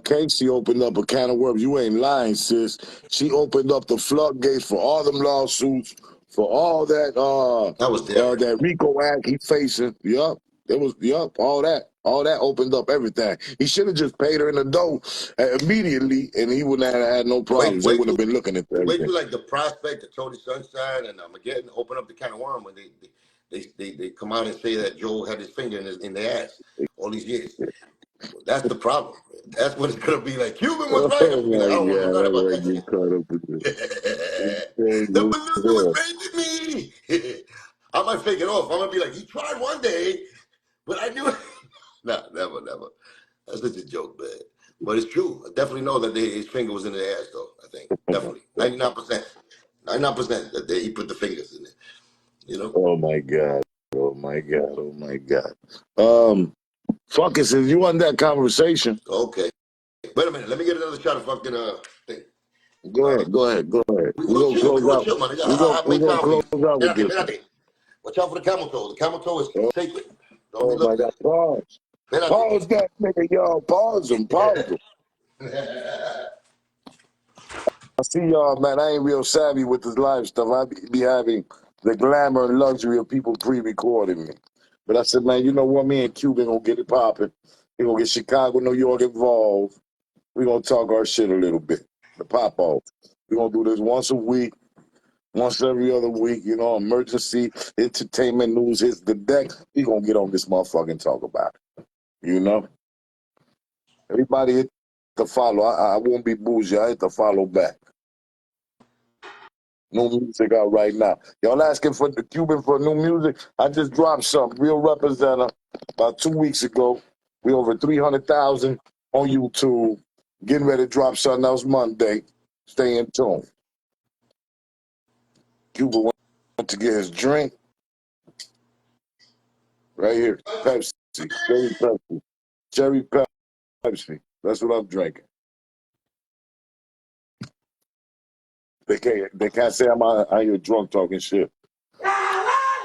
Casey opened up a can of worms. You ain't lying, sis. She opened up the floodgates for all them lawsuits, for all
That was different.
that RICO act he facing. Yup. All that. All that opened up everything. He should have just paid her in the dough immediately, and he wouldn't have had no
Wait,
problems. They
wait
wouldn't
till
have been looking at
wait
everything.
till like the prospect, the Tony Sunshine, and Armageddon open up the can of worm when they come out and say that Joe had his finger in their ass all these years. That's the problem. That's what it's gonna be like. Cuban was right. I'm
Oh
gonna be like, I
my
don't want to know
God,
nothing
I
about
gotta
that
get caught up with this.
shit. The
Crazy
beluga
as
was
hell.
raising me. I might fake it off. I'm gonna be like, he tried one day, but I knew it. Nah, never, never. That's just a joke, man. But it's true. I definitely know that his finger was in the ass, though. I think definitely 99%, 99% that he put the fingers in there. You know.
Oh my God. Oh my God. Oh my God. Um, Fuck it, since you want that conversation,
Okay. Wait a minute. Let me get another shot of fucking thing.
go ahead, go ahead, go ahead.
We
We're
gonna
gonna
chill. We
close
gonna
out.
chill, man. I
We're
make
gonna
time for
close
you.
out with
Espérate,
this one.
espérate. Watch out for the camel toe. The camel toe is
Oh,
sacred. Don't be
oh my
looking
God.
at it.
Pause.
Espérate.
Pause that nigga, y'all. Pause him. Pause him. I see y'all, man. I ain't real savvy with this live stuff. I be having the glamour and luxury of people pre-recording me. But I said, man, you know what? Me and Cuban gonna get it popping. We gonna get Chicago, New York involved. We gonna talk our shit a little bit. The pop off. We gonna do this once a week, once every other week. You know, emergency entertainment news hits the deck. We gonna get on this motherfucker and talk about it. You know, everybody hit the follow. I won't be bougie. I hit the follow back. New music out right now. Y'all asking for the Cuban for new music? I just dropped something. Real Representative about 2 weeks ago. We over 300,000 on YouTube. Getting ready to drop something else Monday. Stay in tune. Cuba went to get his drink. Right here. Pepsi. Cherry Pepsi. Cherry Pepsi. That's what I'm drinking. They can't say I'm out here drunk talking shit.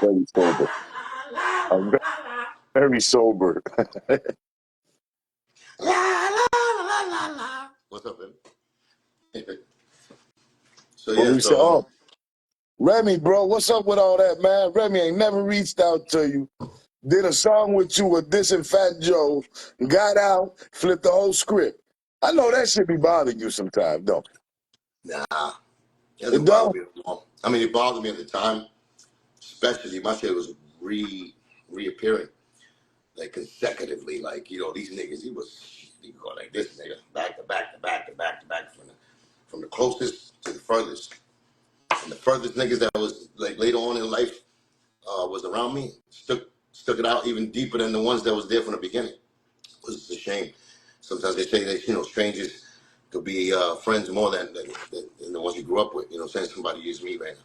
Very sober. I'm very sober.
What's up, baby? So
Well,
yeah,
we said, oh, Remy, bro, what's up with all that, man? Remy ain't never reached out to you. Did a song with you with this and Fat Joe, got out, flipped the whole script. I know that should be bothering you sometimes, don't
nah, it
it?
doesn't
It
bother
don't?
me anymore. I mean, it bothered me at the time, especially my shit was reappearing like consecutively. Like these niggas, he go like this nigga back to back to back to back to back from the closest to the furthest. And the furthest niggas that was like later on in life was around me stuck it out even deeper than the ones that was there from the beginning. It was a shame. Sometimes they say that strangers could be friends more than the ones you grew up with. You know what I'm saying? Somebody used me right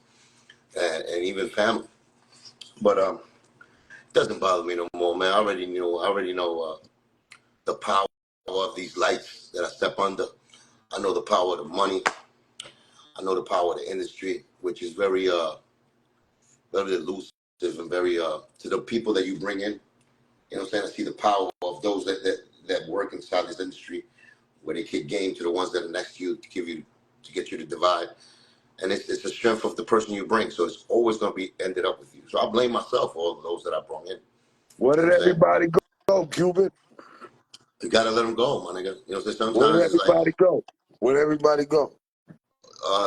now, and even family. But it doesn't bother me no more, man. I already know. The power of these lights that I step under. I know the power of the money. I know the power of the industry, which is very elusive and very to the people that you bring in. You know what I'm saying? I see the power of those that work inside this industry, where they kick game to the ones that are next to you to get you to divide. And it's the strength of the person you bring. So it's always going to be ended up with you. So I blame myself for all of those that I brought in. You
Where
know
did
what I'm saying?
everybody go, Cuban?
You got to let them go, my nigga. You know what I'm saying?
Where did
Sometimes it's like
everybody go? Where did everybody go?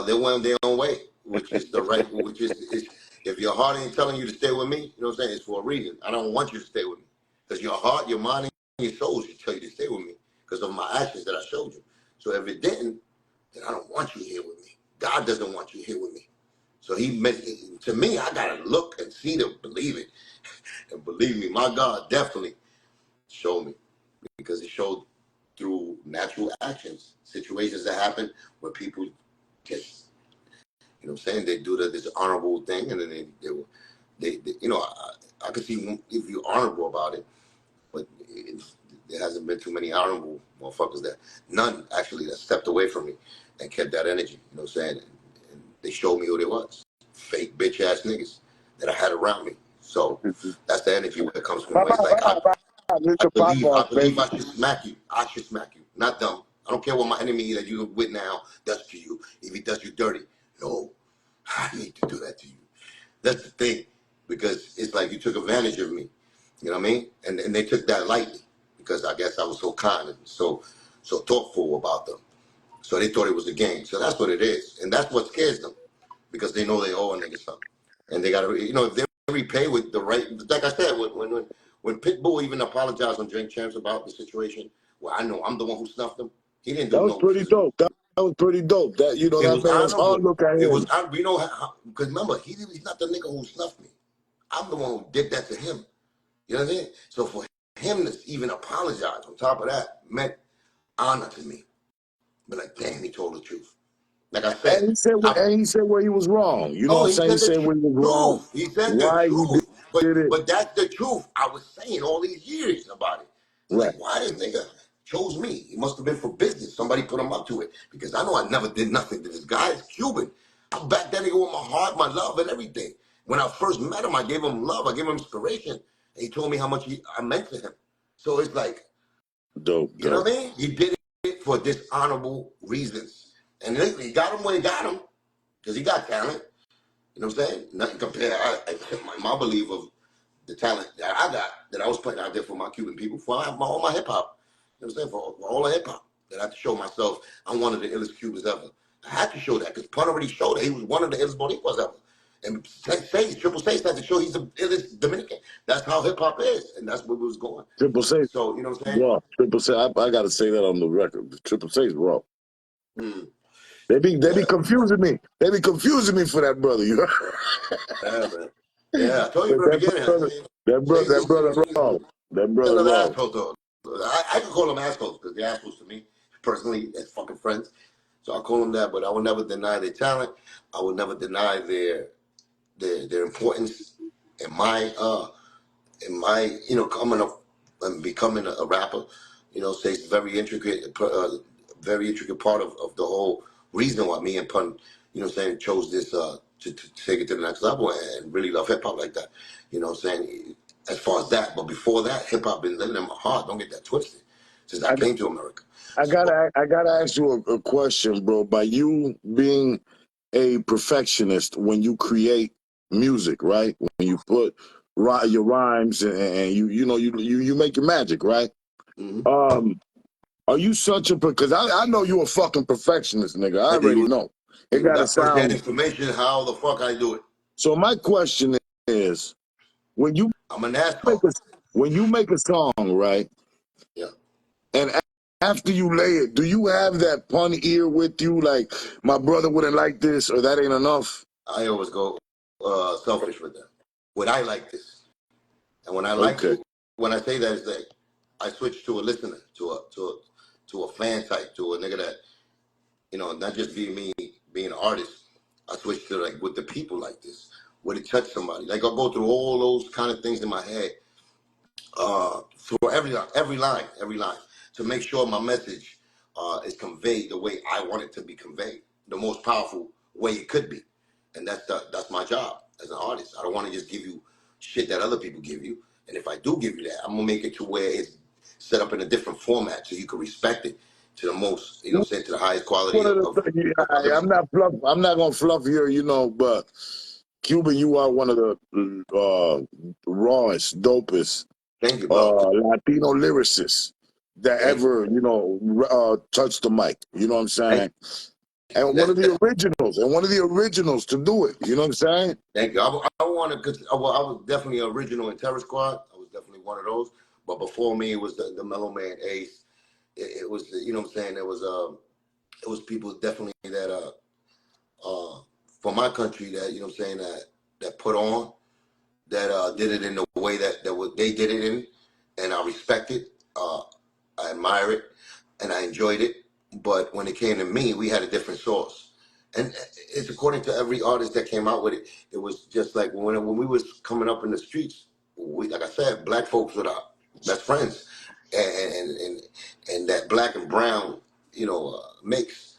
they went their own way, which is the right, is if your heart ain't telling you to stay with me, you know what I'm saying? It's for a reason. I don't want you to stay with me because your heart, your mind, and your soul should tell you to stay with me because of my actions that I showed you. So if it didn't, then I don't want you here with me. God doesn't want you here with me. So he meant to me. I gotta look and see to believe it, and believe me, my God definitely showed me because he showed through natural actions, situations that happen where people just what I'm saying? They do this honorable thing, and then they I could see if you're honorable about it, but there hasn't been too many honorable motherfuckers none actually that stepped away from me and kept that energy. You know what I'm saying? And they showed me who they was. Fake bitch ass niggas that I had around me. So that's the energy where it comes from. Where it's like
It's a pop
I
off,
believe
baby.
I should smack you. I should smack you, not them. I don't care what my enemy that you with now does to you. If he does you dirty, no, I need to do that to you. That's the thing, because it's like you took advantage of me. You know what I mean? And they took that lightly because I guess I was so kind and so thoughtful about them. So they thought it was a game. So that's what it is, and that's what scares them because they know they owe a nigga something, and they got to if they repay with the right. Like I said, when Pitbull even apologized on Drink Champs about the situation, well, I know I'm the one who snuffed him. He didn't
That
do
was
no
pretty
physical.
dope. That was pretty dope.
It
That
was
man's heart
honorable.
look at
It was,
him.
because remember, he's not the nigga who snuffed me. I'm the one who did that to him. You know what I'm saying? So for him to even apologize on top of that meant honor to me. But like, damn, he told the truth. Like I said,
And he said where he was wrong. You know what
no,
I'm
he
saying? He
said the
said where he was wrong,
truth. He said the
why he
truth.
did it.
But that's the truth. I was saying all these years about it. It's
Right.
like, why this nigga chose me? It must have been for business. Somebody put him up to it. Because I know I never did nothing to this guy. It's Cuban. I backed that nigga with my heart, my love, and everything. When I first met him, I gave him love. I gave him inspiration. And he told me how much I meant to him. So it's like,
Dope,
you know
dope.
what I mean? He did it for dishonorable reasons. And he got him where he got him because he got talent. You know what I'm saying? Nothing compared. My belief of the talent that I got, that I was putting out there for my Cuban people, for all my hip hop. You know what I'm saying? For all the hip hop, that I had to show myself I'm one of the illest Cubans ever. I had to show that because Pun already showed that he was one of the illest Boricuas ever. And Triple Sage had to show he's the illest Dominican. That's how hip hop is, and that's where we was going.
Triple Six
So, you know what I'm saying?
raw. Triple Six, I got to say that on the record. Triple Six raw.
Mm,
They be
yeah,
confusing me. They be confusing me for that brother. You know?
yeah, man. Yeah, I told you
But
from the beginning.
that brother wrong. That
They're
brother
another
wrong.
asshole, though. I can call them assholes because they're assholes to me personally as fucking friends. So I call them that, but I will never deny their talent. I will never deny their importance in my coming up and becoming a rapper. You know, say it's very intricate part of the whole reason why me and Pun, you know, saying chose this to take it to the next level and really love hip hop like that. You know, saying as far as that, but before that, hip hop been living in my heart. Don't get that twisted. Since I
I,
came to America,
I
so
gotta ask you a question, bro. By you being a perfectionist when you create music, right? When you put your rhymes and you make your magic, right?
mm-hmm.
Um, are you such a because I know you a fucking perfectionist, nigga. I already know. It
You
gotta
got first-hand
sound.
information. How the fuck I do it?
So my question is, when you
I'm an
make
asshole.
a when you make a song, right?
Yeah.
And after you lay it, do you have that Pun ear with you? Like, my brother wouldn't like this, or that ain't enough?
I always go selfish with them. Would I like this? And when I like
Okay.
it, when I say that, is that I switch to a listener, to a fan type, to a nigga that, not just being an artist. I switch to like with the people like this. Would it touch somebody? Like I'll go through all those kind of things in my head for every line, to make sure my message is conveyed the way I want it to be conveyed, the most powerful way it could be, and that's my job as an artist. I don't want to just give you shit that other people give you, and if I do give you that, I'm gonna make it to where it's set up in a different format so you can respect it to the most, saying to the highest quality
One of
of other
I'm
people.
not I'm not gonna fluff here, but Cuban, you are one of the rawest, dopest
Thank you, bro.
Latino lyricists that
Thank you.
ever, touched the mic. You know what I'm
Thank
saying?
you.
And one of the originals to do it. You know what I'm saying?
Thank you. I want to, because I was definitely original in Terror Squad. I was definitely one of those. But before me, it was the Mellow Man Ace. It was, what I'm saying? It was people definitely that, for my country that, what I'm saying, that put on, that did it in the way that what they did it in. And I respect it. I admire it, and I enjoyed it. But when it came to me, we had a different source, and it's according to every artist that came out with it. It was just like when we was coming up in the streets. Like I said, black folks were our best friends, and that black and brown, mix.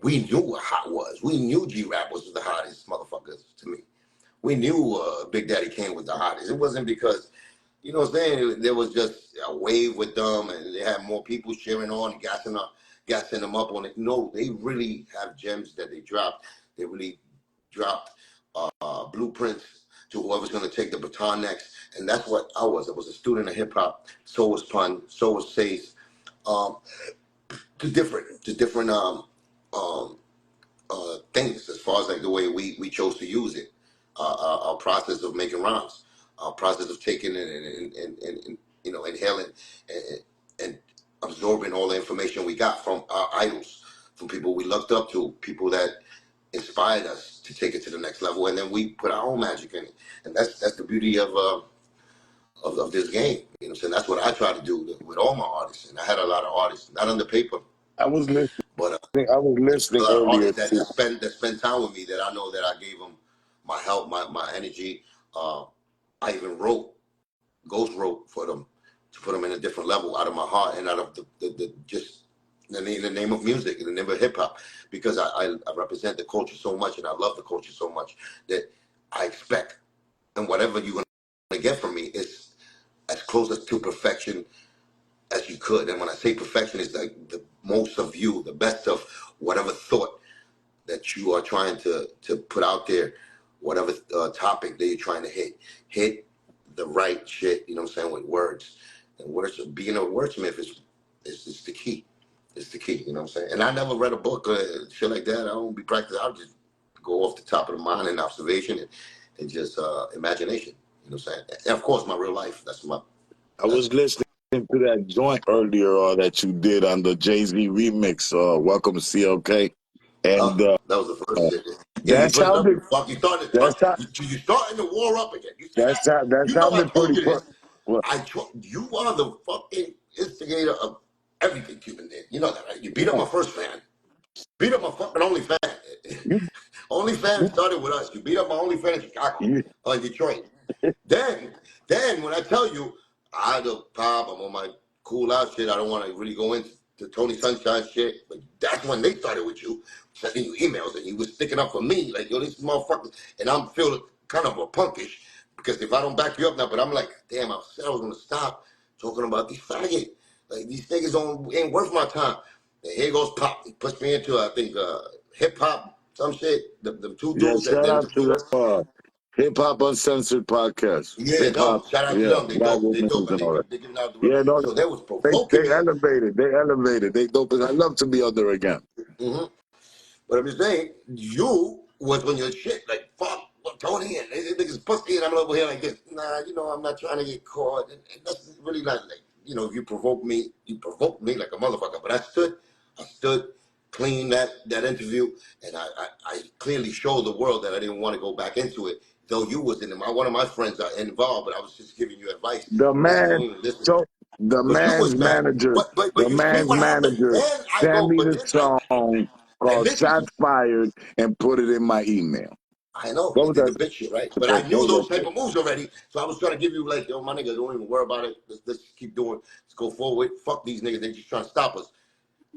We knew what hot was. We knew G Rap was the hottest motherfuckers to me. We knew Big Daddy Kane was the hottest. It wasn't because what I'm saying? There was just a wave with them, and they had more people cheering on, and gassing them up on it. No, they really have gems that they dropped. They really dropped blueprints to whoever's going to take the baton next, and that's what I was. I was a student of hip hop. So was Pun. So was Sace. Um, to different um, things as far as like the way we chose to use it, our process of making rhymes, our process of taking it and inhaling and, and absorbing all the information we got from our idols, from people we looked up to, people that inspired us to take it to the next level, and then we put our own magic in it, and that's the beauty of this game. You know what I'm saying? That's what I try to do with all my artists, and I had a lot of artists, not on the paper,
I was listening.
but
I was listening
a lot of
earlier
artists that,
too.
that spend time with me, that I know that I gave them my help, my energy. I even ghost wrote for them to put them in a different level out of my heart and out of the just the name of music and the name of hip hop, because I represent the culture so much and I love the culture so much that I expect, and whatever you're gonna get from me is as close as to perfection as you could. And when I say perfection, it's like the most of you, the best of whatever thought that you are trying to put out there, whatever topic that you're trying to hit the right shit. You know what I'm saying, with words. And words, being a wordsmith is the key. It's the key. You know what I'm saying. And I never read a book or shit like that. I don't be practicing. I'll just go off the top of the mind and observation and just imagination. You know what I'm saying. And of course, my real life.
I was listening to that joint earlier that you did on the Jay-Z remix, Welcome to CLK. And
that was the first shit. Yeah, you
that
put it up.
sounded
You fuck. You started.
that, sound,
You starting the war up again. You see that?
that
You know I
sounded
told
pretty
you this.
well,
You are the fucking instigator of everything Cuban did. You know that, right? You beat up my first fan. Beat up my fucking OnlyFans.
you,
OnlyFans started with us. You beat up my OnlyFans in Chicago
you,
or in Detroit. Then when I tell you, I the pop, I'm on my cool out shit. I don't want to really go into Tony Sunshine shit, but that's when they started with you, sending you emails, and you was sticking up for me, like, yo, this motherfucker, and I'm feeling kind of a punkish, because if I don't back you up now, but I'm like, damn, I said I was gonna stop talking about these faggot, like these niggas ain't worth my time. And here goes Pop. He pushed me into, I think, hip hop, some shit. The two
yeah,
dudes that
shout out
interviewed
to
us.
Hip Hop Uncensored podcast.
Yeah,
Hip Hop,
no, shout out to
yeah,
them. They
Black
dope.
Women's
They dope, and
and all that.
they giving out the real.
Yeah, no,
So they was
they
provoking me.
elevated. They elevated. They dope. I love to be under again.
hmm But I'm just saying, you was when your shit like fuck Tony and they niggas pussy, and I'm over here like this. Nah, I'm not trying to get caught. And that's really not like if you provoked me like a motherfucker. But I stood clean that interview, and I clearly showed the world that I didn't want to go back into it. Though you was in it. One of my friends are involved, but I was just giving you advice
The
that you don't
man,
even listen.
so the
But you was
man's
mad.
manager,
But
the
you see
man's
what happened?
manager
Then I
sent
go,
me
but
the
then
song
I
called
listen.
"Shots Fired" and put it in my email.
I know
What
they
was
did the
that?
bitch shit, right? But I knew those type of moves already, so I was trying to give you like, yo, my nigga, don't even worry about it. Let's keep doing. Let's go forward. Fuck these niggas. They just trying to stop us.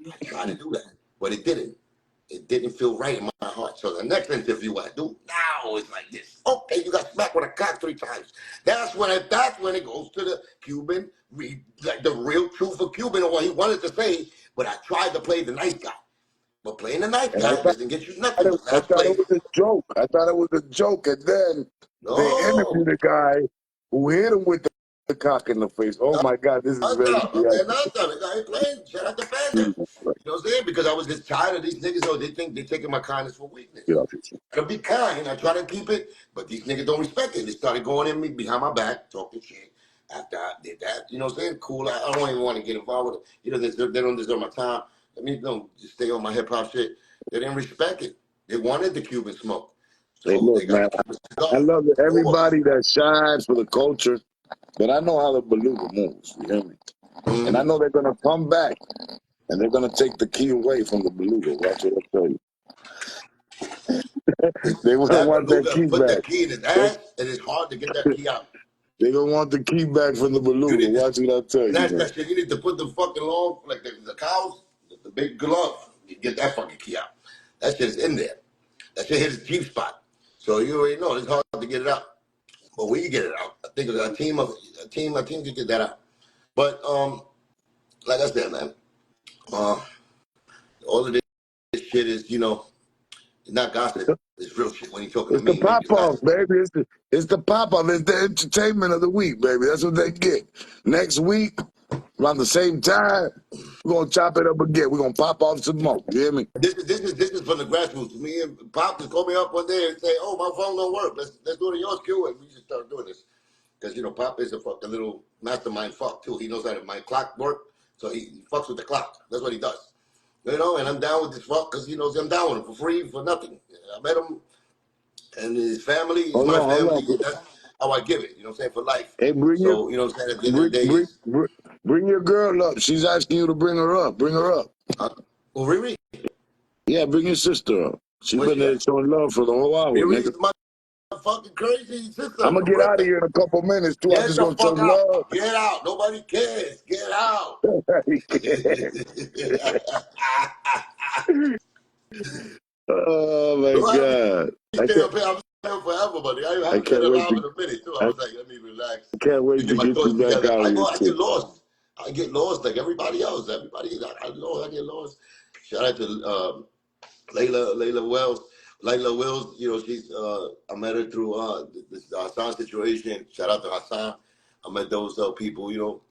I tried to do that, but it didn't. It didn't feel right in my heart. So the next interview I do now is like this. Okay, you got smacked with a cock 3 times. That's when it goes to the Cuban, like the real truth of Cuban or what he wanted to say. But I tried to play the nice guy. But playing the nice
And
guy doesn't get you nothing but
I
last
thought it
place.
was a joke. I thought it was a joke, and then they
No.
interviewed a guy who hit him with the cock in the face. Oh my God, this is very
Okay, last time I ain't playing. Shout out to Panda.
theatrical.
You know what I'm saying? Because I was just tired of these niggas. Oh, they think they're taking my kindness for weakness.
Get off your shit.
I can be kind. I try to keep it, but these niggas don't respect it. They started going in me behind my back, talking shit. After I did that, you know what I'm saying? Cool. I don't even want to get involved with it. They don't deserve my time. Let me just stay on my hip hop shit. They didn't respect it. They wanted the Cuban smoke,
Hey,
so
look,
they got
man,
the Cuban cigar.
I love
Pause.
everybody that shines for the culture, but I know how the beluga moves. You hear me? And I
Mm.
know they're gonna come back and they're gonna take the key away from the beluga. Watch what I tell you. They gonna
That
want that
beluga
key
put
back.
that key in his
They
ass, and it's hard to get that key out.
they gonna want the key back from the
You
beluga.
need to
Watch what I tell you,
snatch
man.
that shit. You need to put the fucking long, like the cows, the big glove. You get that fucking key out. That shit is in there. That shit hits the G spot. So you already know it's hard to get it out. But when you get it out, I think a team can get that out. But like I said, man, uh, all of this shit is, it's not gossip. It's real shit. When you're talking to
It's the
me,
pop
it's
off,
gossip.
baby. It's the pop off. It's the entertainment of the week, baby. That's what they get. Next week, around the same time, we're gonna chop it up again. We're gonna pop off some more. You hear me?
This is from the grassroots. Me and Pop just called me up one day and say, "Oh, my phone don't work. Let's do it in yours, Q." And we just started doing this because Pop is a little mastermind fuck too. He knows how to my clock work, so he fucks with the clock. That's what he does. And I'm down with this fuck because he knows I'm down with him for free for nothing. I met him and his family. He's
Hold
my
on,
family.
hold on.
That's how I give it. You know what I'm saying, for life.
Hey,
So what I'm saying, at the end of the day is,
bring your girl up. She's asking you to bring her up. Bring her up.
well, Riri,
Yeah, bring your sister up. She's
where's
been
she
there
at?
showing love for the whole hour,
Riri
nigga.
is my fucking crazy sister
I'm gonna
from
get out of
Brooklyn.
here in a couple minutes too. I
Get
just
the
gonna show
fuck out.
love.
Get out. Nobody cares. Get out.
He can't. Oh my
Don't have me
God.
stay up here. I'm staying forever, buddy. I haven't been alive in a minute, too. I
I,
was like, let me relax.
I can't
Let
wait
me
to
get my
get you
thoughts
back
together.
out
I
here
go, I
too.
get lost. I get lost like everybody else. I get lost. Shout out to Layla Wells, you know, she's I met her through the Hassan situation. Shout out to Hassan. I met those people, you know,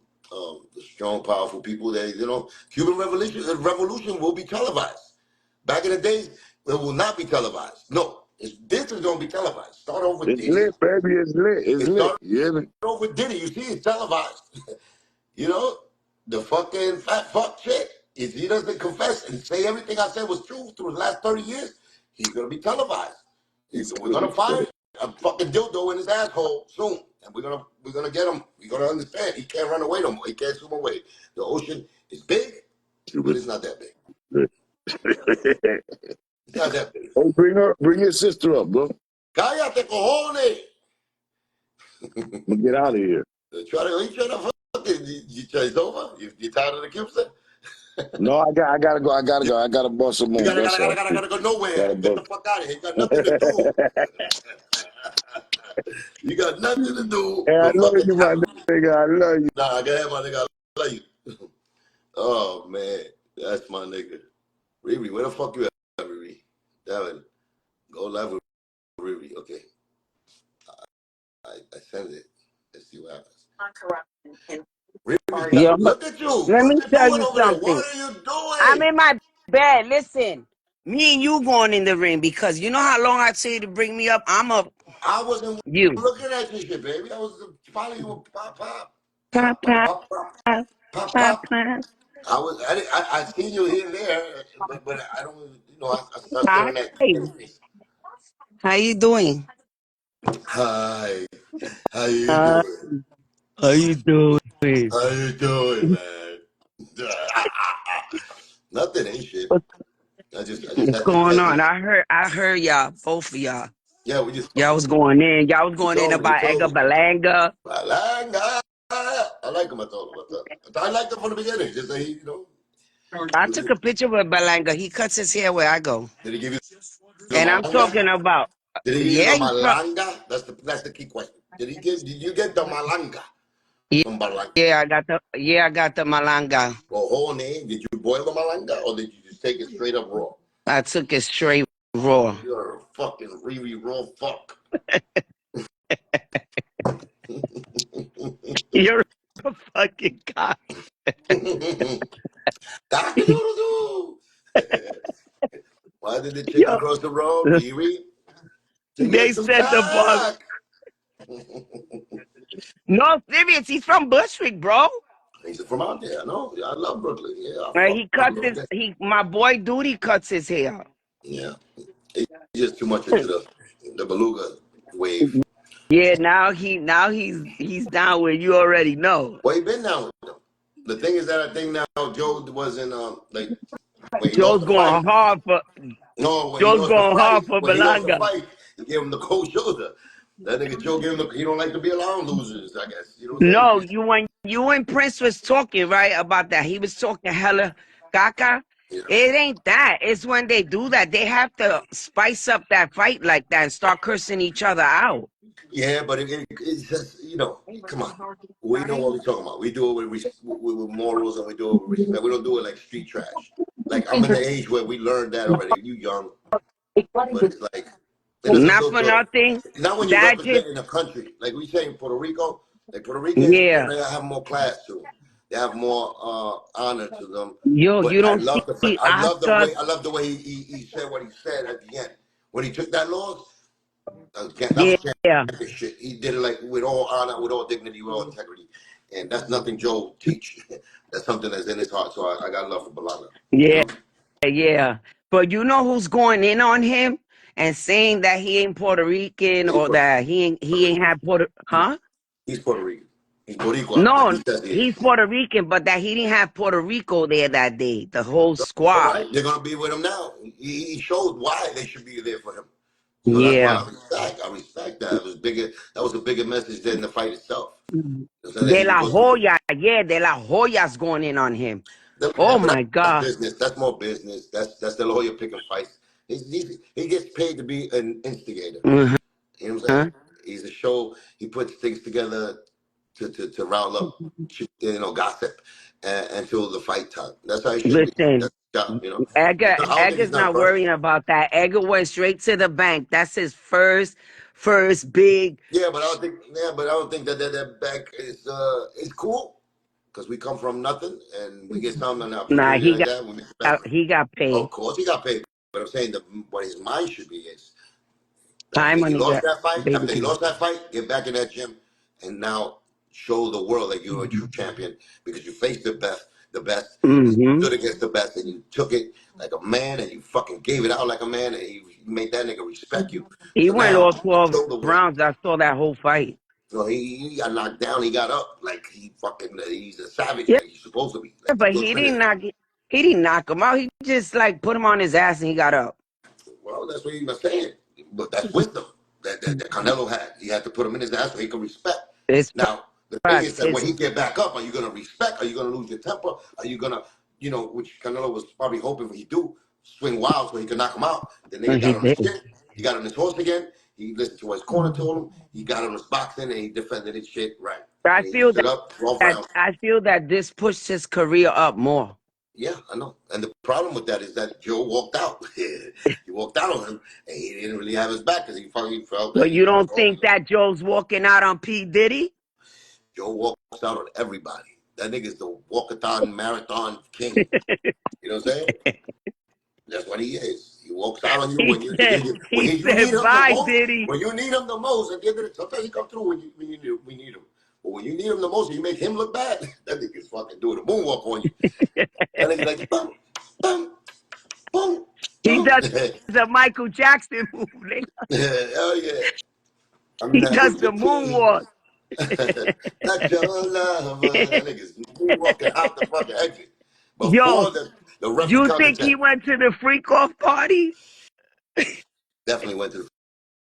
the strong, powerful people that, you know, Cuban Revolution will be televised. Back in the days, it will not be televised. No, this is going to be televised. Start over
It's
Diddy.
lit, baby. It's lit. It's
It
lit.
started
You hear me?
over Diddy. You see, it's televised. You know, the fucking fat fuck shit. If he doesn't confess and say everything I said was true through the last 30 years, he's gonna be televised. We're gonna find a fucking dildo in his asshole soon. And we're gonna get him. We're gonna understand he can't run away no more. He can't swim away. The ocean is big, but it's not that big. It's not that big.
Oh, bring your sister up, bro.
Cállate, cojones.
I'm gonna get out of here.
You trying to fucking, it's over? You tired of the Cubes?
No, I gotta go. I gotta bust some
You
more. That's all.
gotta go nowhere.
Gotta
Get the
bust.
fuck out of here. You got nothing to do. You got nothing to do
Hey, I
but
love
fucking
you, my nigga. I love you.
Nah, go ahead, my nigga. I love you. Oh man, that's my nigga. Riri, where the fuck you at, Riri? Devin, go live with Riri. Okay. I send it. Let's see what happens. Riri,
Yeah, but
look at you.
let
What
me
you
tell
doing
you
over there?
something.
What are you
I'm
doing?
in my bed. Listen, me and you going in the ring because you know how long I tell you to bring me up? I'm up.
I wasn't
You.
looking at your shit, baby. I was following you with pop, pop,
Pop,
pop, pop,
pop,
pop, pop,
pop,
pop,
pop,
pop.
pop.
I seen you here and there, but I don't, you know, I start
Hi.
staring at your face.
How you doing?
Hi, how you
Uh,
doing?
how you doing?
How you doing, man? Nothing, ain't shit. I just
What's
had to
going
test
on?
it.
I heard y'all, both of y'all.
Yeah, we just
Y'all
fucking.
was going in. Y'all was
You
going in
told me. You
about
told
Edgar
me.
Balanga.
Malanga. I like him. I told him. I liked him from the beginning. Just say, you know,
I took a picture with Balanga. He cuts his hair where I go.
did he give you the
And I'm
malanga?
talking about,
Did he give you
yeah,
the
he's from,
malanga? That's the key question. Did you get the malanga from Barlang?
I got the Malanga.
Or whole name? Did you boil the malanga or did you just take it straight up raw?
I took it straight raw.
You're a fucking really raw fuck.
You're a fucking cock.
Cock-a-doodle-doo. Why did the chicken
Yo,
cross the road, Riri? To
they
get some
said the boss.
cock.
No, serious. He's from Bushwick, bro.
He's from out there, no? I love Brooklyn. Yeah, I fuck
He cuts
Brooklyn.
his. My boy Duty cuts his hair.
Yeah. He's just too much into the beluga wave.
Yeah, now he's down where you already know.
Well, he been down with them. The thing is that I think now Joe wasn't like when he lost
Joe's
the fight.
going hard for
No, when he
Joe's
lost the
going
fight,
hard for
when he lost the
Balanga.
fight, he gave him the cold shoulder. That nigga Joe gave him he don't like to be around losers, I guess. You know what I'm
No,
saying?
you and Prince was talking right about that. He was talking hella caca.
Yeah.
It ain't that. It's when they do that. They have to spice up that fight like that and start cursing each other out.
Yeah, but it's just, you know, come on. We know what we're talking about. We do it with morals and we do it with respect. We don't do it like street trash. Like, I'm in the age where we learned that already. You young, but it's like, it doesn't
Not
feel
for
good.
nothing.
Not when you
That just
represent in a country. Like we say in Puerto Rico, like Puerto Ricans,
yeah.
they have more class to them. They have more honor to them.
Yo,
But
you don't see Oscar.
I love the way he said what he said at the end. When he took that loss, that
Yeah,
was champion shit. He did it like with all honor, with all dignity, with all integrity. And that's nothing Joe teach. That's something that's in his heart. So I got love for Balanga. You
yeah,
know?
yeah. But you know who's going in on him and saying that he ain't Puerto Rican
He's
or that he ain't have huh?
He's Puerto Rican. He's Boricua, but
No,
he says he
he's
is.
Puerto Rican, but that he didn't have Puerto Rico there that day, the whole
All
squad.
right, they're gonna be with him now. He showed why they should be there for him. So that's why
Yeah.
I respect that. It was bigger. That was a bigger message than the fight itself. So that
De
he
La
was with him.
Hoya, yeah, De La Hoya's going in on him. Oh
But
my
that's
God.
business. That's more business. That's the lawyer picking fights. He gets paid to be an instigator.
Uh-huh.
You know what I'm saying? He's a show. He puts things together to round up, gossip until the fight time. That's how it should be.
Listen,
That's his job, you know.
Edgar,
I don't think he's
Edgar's
not
not
perfect.
worrying about that. Edgar went straight to the bank. That's his first big.
Yeah, but I don't think. Yeah, but I don't think that back is cool because we come from nothing and we get something an
Nah,
opportunity like that. We make it back.
he got
Of
paid.
course, he got paid. But I'm saying what his mind should be is
Time
after he
when he
lost
got
that fight,
baby
after he
paid.
lost that fight, get back in that gym and now show the world that you're a true champion because you faced the best, and you
Mm-hmm.
stood against the best, and you took it like a man, and you fucking gave it out like a man, and you made that nigga respect you.
He
So
went
now
all 12
show the world.
rounds. I saw that whole fight.
So he got knocked down, he got up like he's a savage
Yeah,
like he's supposed to be, like a
but
good finisher.
he didn't knock him out. He just like put him on his ass and he got up.
Well, that's what he was saying. But that's wisdom that Canelo had. He had to put him in his ass so he could respect.
It's
Now, the thing is
facts.
that when he get back up, are you going to respect? Are you going to lose your temper? Are you going to, which Canelo was probably hoping he do, swing wild so he could knock him out. The nigga
He
got on his
did.
shit. He got on his horse again. He listened to what his corner told him. He got on his boxing and he defended his shit right.
I
And he
feel
stood up 12
that
rounds.
I feel that this pushed his career up more.
Yeah, I know. And the problem with that is that Joe walked out. He walked out on him, and he didn't really have his back because he fucking felt that
But
he
you
was
don't
home.
think that Joe's walking out on P. Diddy?
Joe walks out on everybody. That nigga's the walkathon marathon king. You know what I'm saying? That's what he is. He walks out on you
He
when you
said,
when
he
you need
said,
him the
bye,
most.
Diddy.
When you need him the most, at the end of the sometimes he come through when you need him. But when you need him the most, and you make him look bad. That nigga's fucking doing a moonwalk on you. That nigga's like bum, bum, bum,
He
bum.
does the Michael Jackson move.
Hell yeah. I'm
He
not
does
with
the
your team.
moonwalk.
Not your lover. That nigga's moonwalking out the fucking exit.
Yo,
Before the ref
you
counted
think he
10.
went to the freak off party?
Definitely went to the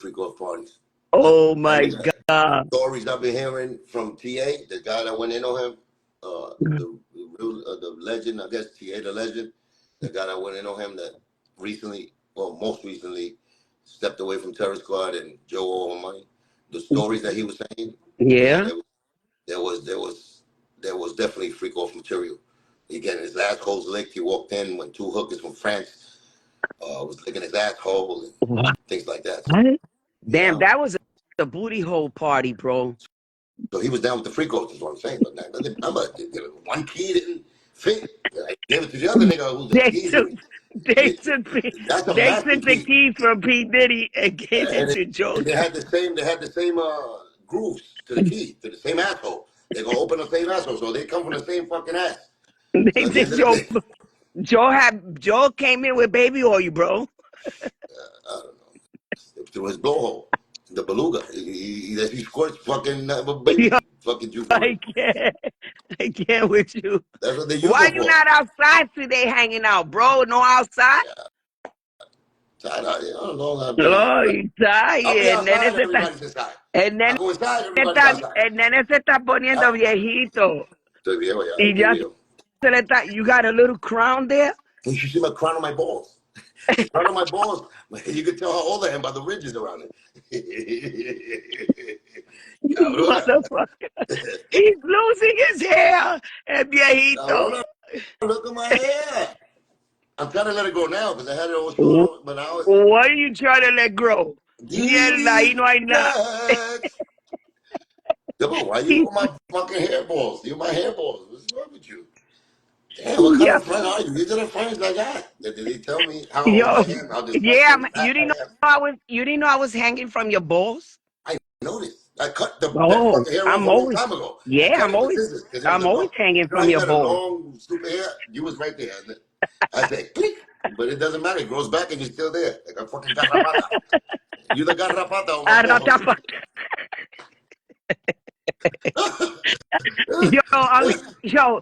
freak off parties.
Oh
That
my
nigga,
God.
stories I've been hearing from TA, the guy that went in on him, the legend, I guess TA the legend, the guy that went in on him that most recently, stepped away from Terror Squad and Joe owe him money. The stories that he was saying, yeah,
Yeah.
there was definitely freak off material. Again, his asshole's licked. He walked in when two hookers from France was licking his asshole and
What?
things like that. So,
Damn,
yeah.
that was a booty hole party, bro.
So he was down with the freak offs, is what I'm saying. But now, remember, one key didn't fit. I gave it to the other nigga who the
They
keys
took
didn't.
they took
That's a
they
master
took the
key.
keys from P. Diddy and gave it
And
to Joe.
they had the same. They had the same grooves to the key to the same asshole. They're gonna open the same asshole, so they come from the same fucking ass. So
They
at the
did
end of the day,
Joe came in with baby oil, bro.
I don't know. Through his blowhole, the beluga, he squirts fucking
Yo,
baby fucking juice through it.
I can't. I can't with you.
That's what they use
Why
him
you
for.
not outside today hanging out, bro? No outside?
I don't know. I've been
Oh,
outside.
you tired.
I'll be outside. Everybody's inside.
El
I
nene
go inside. Everybody's outside.
el nene se está poniendo
Ah,
viejito.
estoy viejo ya.
Y
Estoy
ya
viejo.
you got a little crown there?
You should see my crown on my balls. The crown on my balls. You can tell how old I am by the ridges around it. Cabrona.
Motherfucker. He's losing his hair. El viejito.
Cabrona. Look at my hair. I'm trying to let it go now because I had it all short, but now it's
What are you trying to let grow? Mierda, ahí
deep
no hay nada.
cuts. Double, why you on my fucking hairballs? You my hairballs. What's wrong with you? Damn, what kind
Yeah.
of friend are you? These are the friends I got. Did they tell me how old
Yo,
I am, how
yeah,
disgusting
you
fat I
didn't know
am?
you didn't know I was hanging from your balls?
I noticed. I cut that
Oh,
fucking hair off a long time ago. I cut it with scissors because it was
I'm
a long.
always hanging
You know how
from
you
your
got a
balls.
long, stupid hair? You was right there. I said, click. But it doesn't matter. It grows back and you're still there. Like a fucking garrapata. You the garrapata on my balls.
Arratapa. Yo,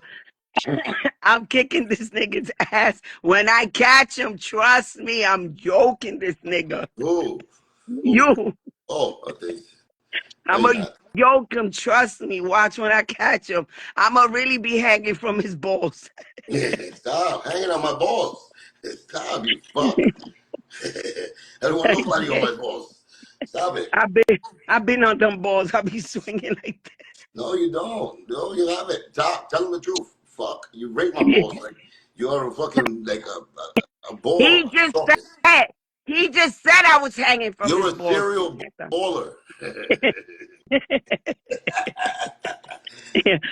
yo, I'm kicking this nigga's ass. When I catch him, trust me, I'm joking this nigga.
Ooh. Ooh.
You,
Oh, I think. No,
I'm
you're
a
not.
joke him, trust me. Watch when I catch him. I'ma really be hanging from his balls.
Stop hanging on my balls. Stop, you fuck. I don't want nobody on my balls. Stop it.
I've been on them balls. I be swinging like that.
No, you don't. No, you haven't. Tell him the truth. Fuck, you rape my balls like you're a fucking like a
He
baller,
just
stalker.
said, he just said I was hanging from
You're
his
a
balls.
serial baller.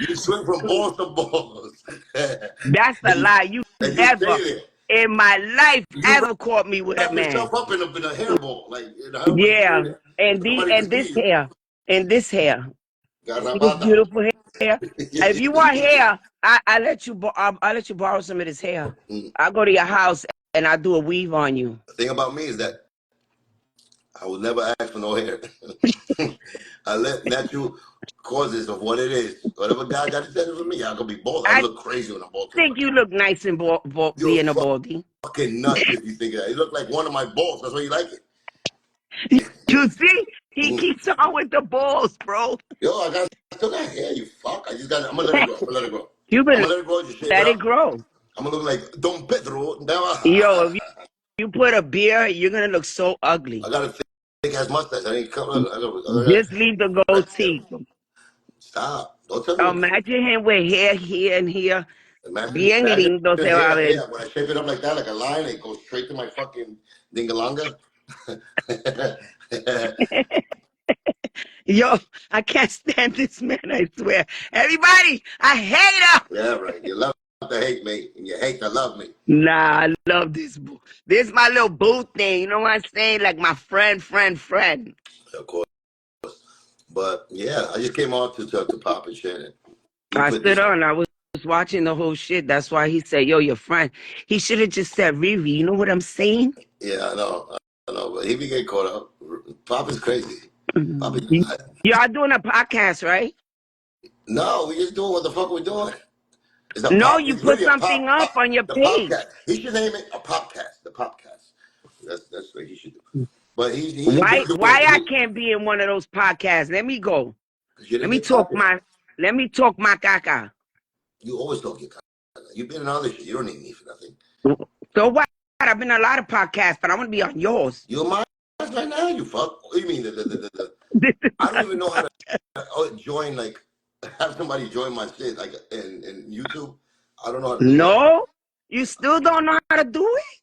You swing from balls to balls.
That's a
and you
lie. You
and you
never
stay there.
in my life
You
ever caught me with a
wrap
man.
yourself up in a hairball, like you stay
Yeah.
there.
And
Nobody can
and
see
this
you.
hair. And this hair. See this
Garrabata.
beautiful hair? If you want hair, I let you I let you borrow some of this hair. I go to your house and I do a weave on you.
The thing about me is that I will never ask for no hair. I let natural causes of what it is. Whatever God got intended for me, I'm gonna be bald. I
I
look crazy when I'm bald too.
think you look nice in
You're
being a baldy.
fucking nuts if you think that. You look like one of my balls. That's why you like
You see? He
it.
keeps on with the balls, bro.
Yo, still got hair. You fuck. I'm gonna let it grow. I'm gonna let it grow. I'm
Cuban,
gonna let it grow. Just shave it
let it
up.
grow.
I'm gonna look like Don Pedro.
Yo, if you put a beard, you're gonna look so
I
ugly.
got a thick ass mustache. I ain't come.
Just leave the goatee.
Stop. Don't tell me to.
Imagine him with hair here and here. Bien
Imagine
lindo se va a
hair.
ver.
Yeah, when I shape it up like that, like a line, it goes straight to my fucking dingalanga.
Yo, I can't stand this man, I swear. Everybody, I hate him.
Yeah, right. You love to hate me, and you hate to love me.
Nah, I love this boo. This my little boo thing. You know what I'm saying? Like my friend.
Of course. But yeah, I just came on to talk to Pop and Shannon. He
I
put
stood
this on.
on. I was watching the whole shit. That's why he said, yo, your friend. He should have just said Riri. You know what I'm saying?
Yeah, I know. I know. But he be getting caught up. Pop is crazy. Pop is,
Y'all doing a podcast, right?
no, we just doing what the fuck we're doing. It's a
No,
pop.
you
It's
put
really a
something
pop.
up on your
The
page.
podcast. He should name it a popcast. The popcast. That's what he should do. But he
Why
enjoys doing
why I
it.
can't be in one of those podcasts? Let me go.
Because you
Let
didn't
me
get
talk
copyright.
my let me talk my caca.
You always don't get copyright. You've been in other shit. You don't need me for nothing.
So what? I've been in a lot of podcasts, but I want to be on yours.
You're mine right now. You fuck. What do you mean?
This is
I don't
not-
even know how to join. Like have somebody join my shit. Like in YouTube. I don't know how to do that.
No, you still don't know how to do it?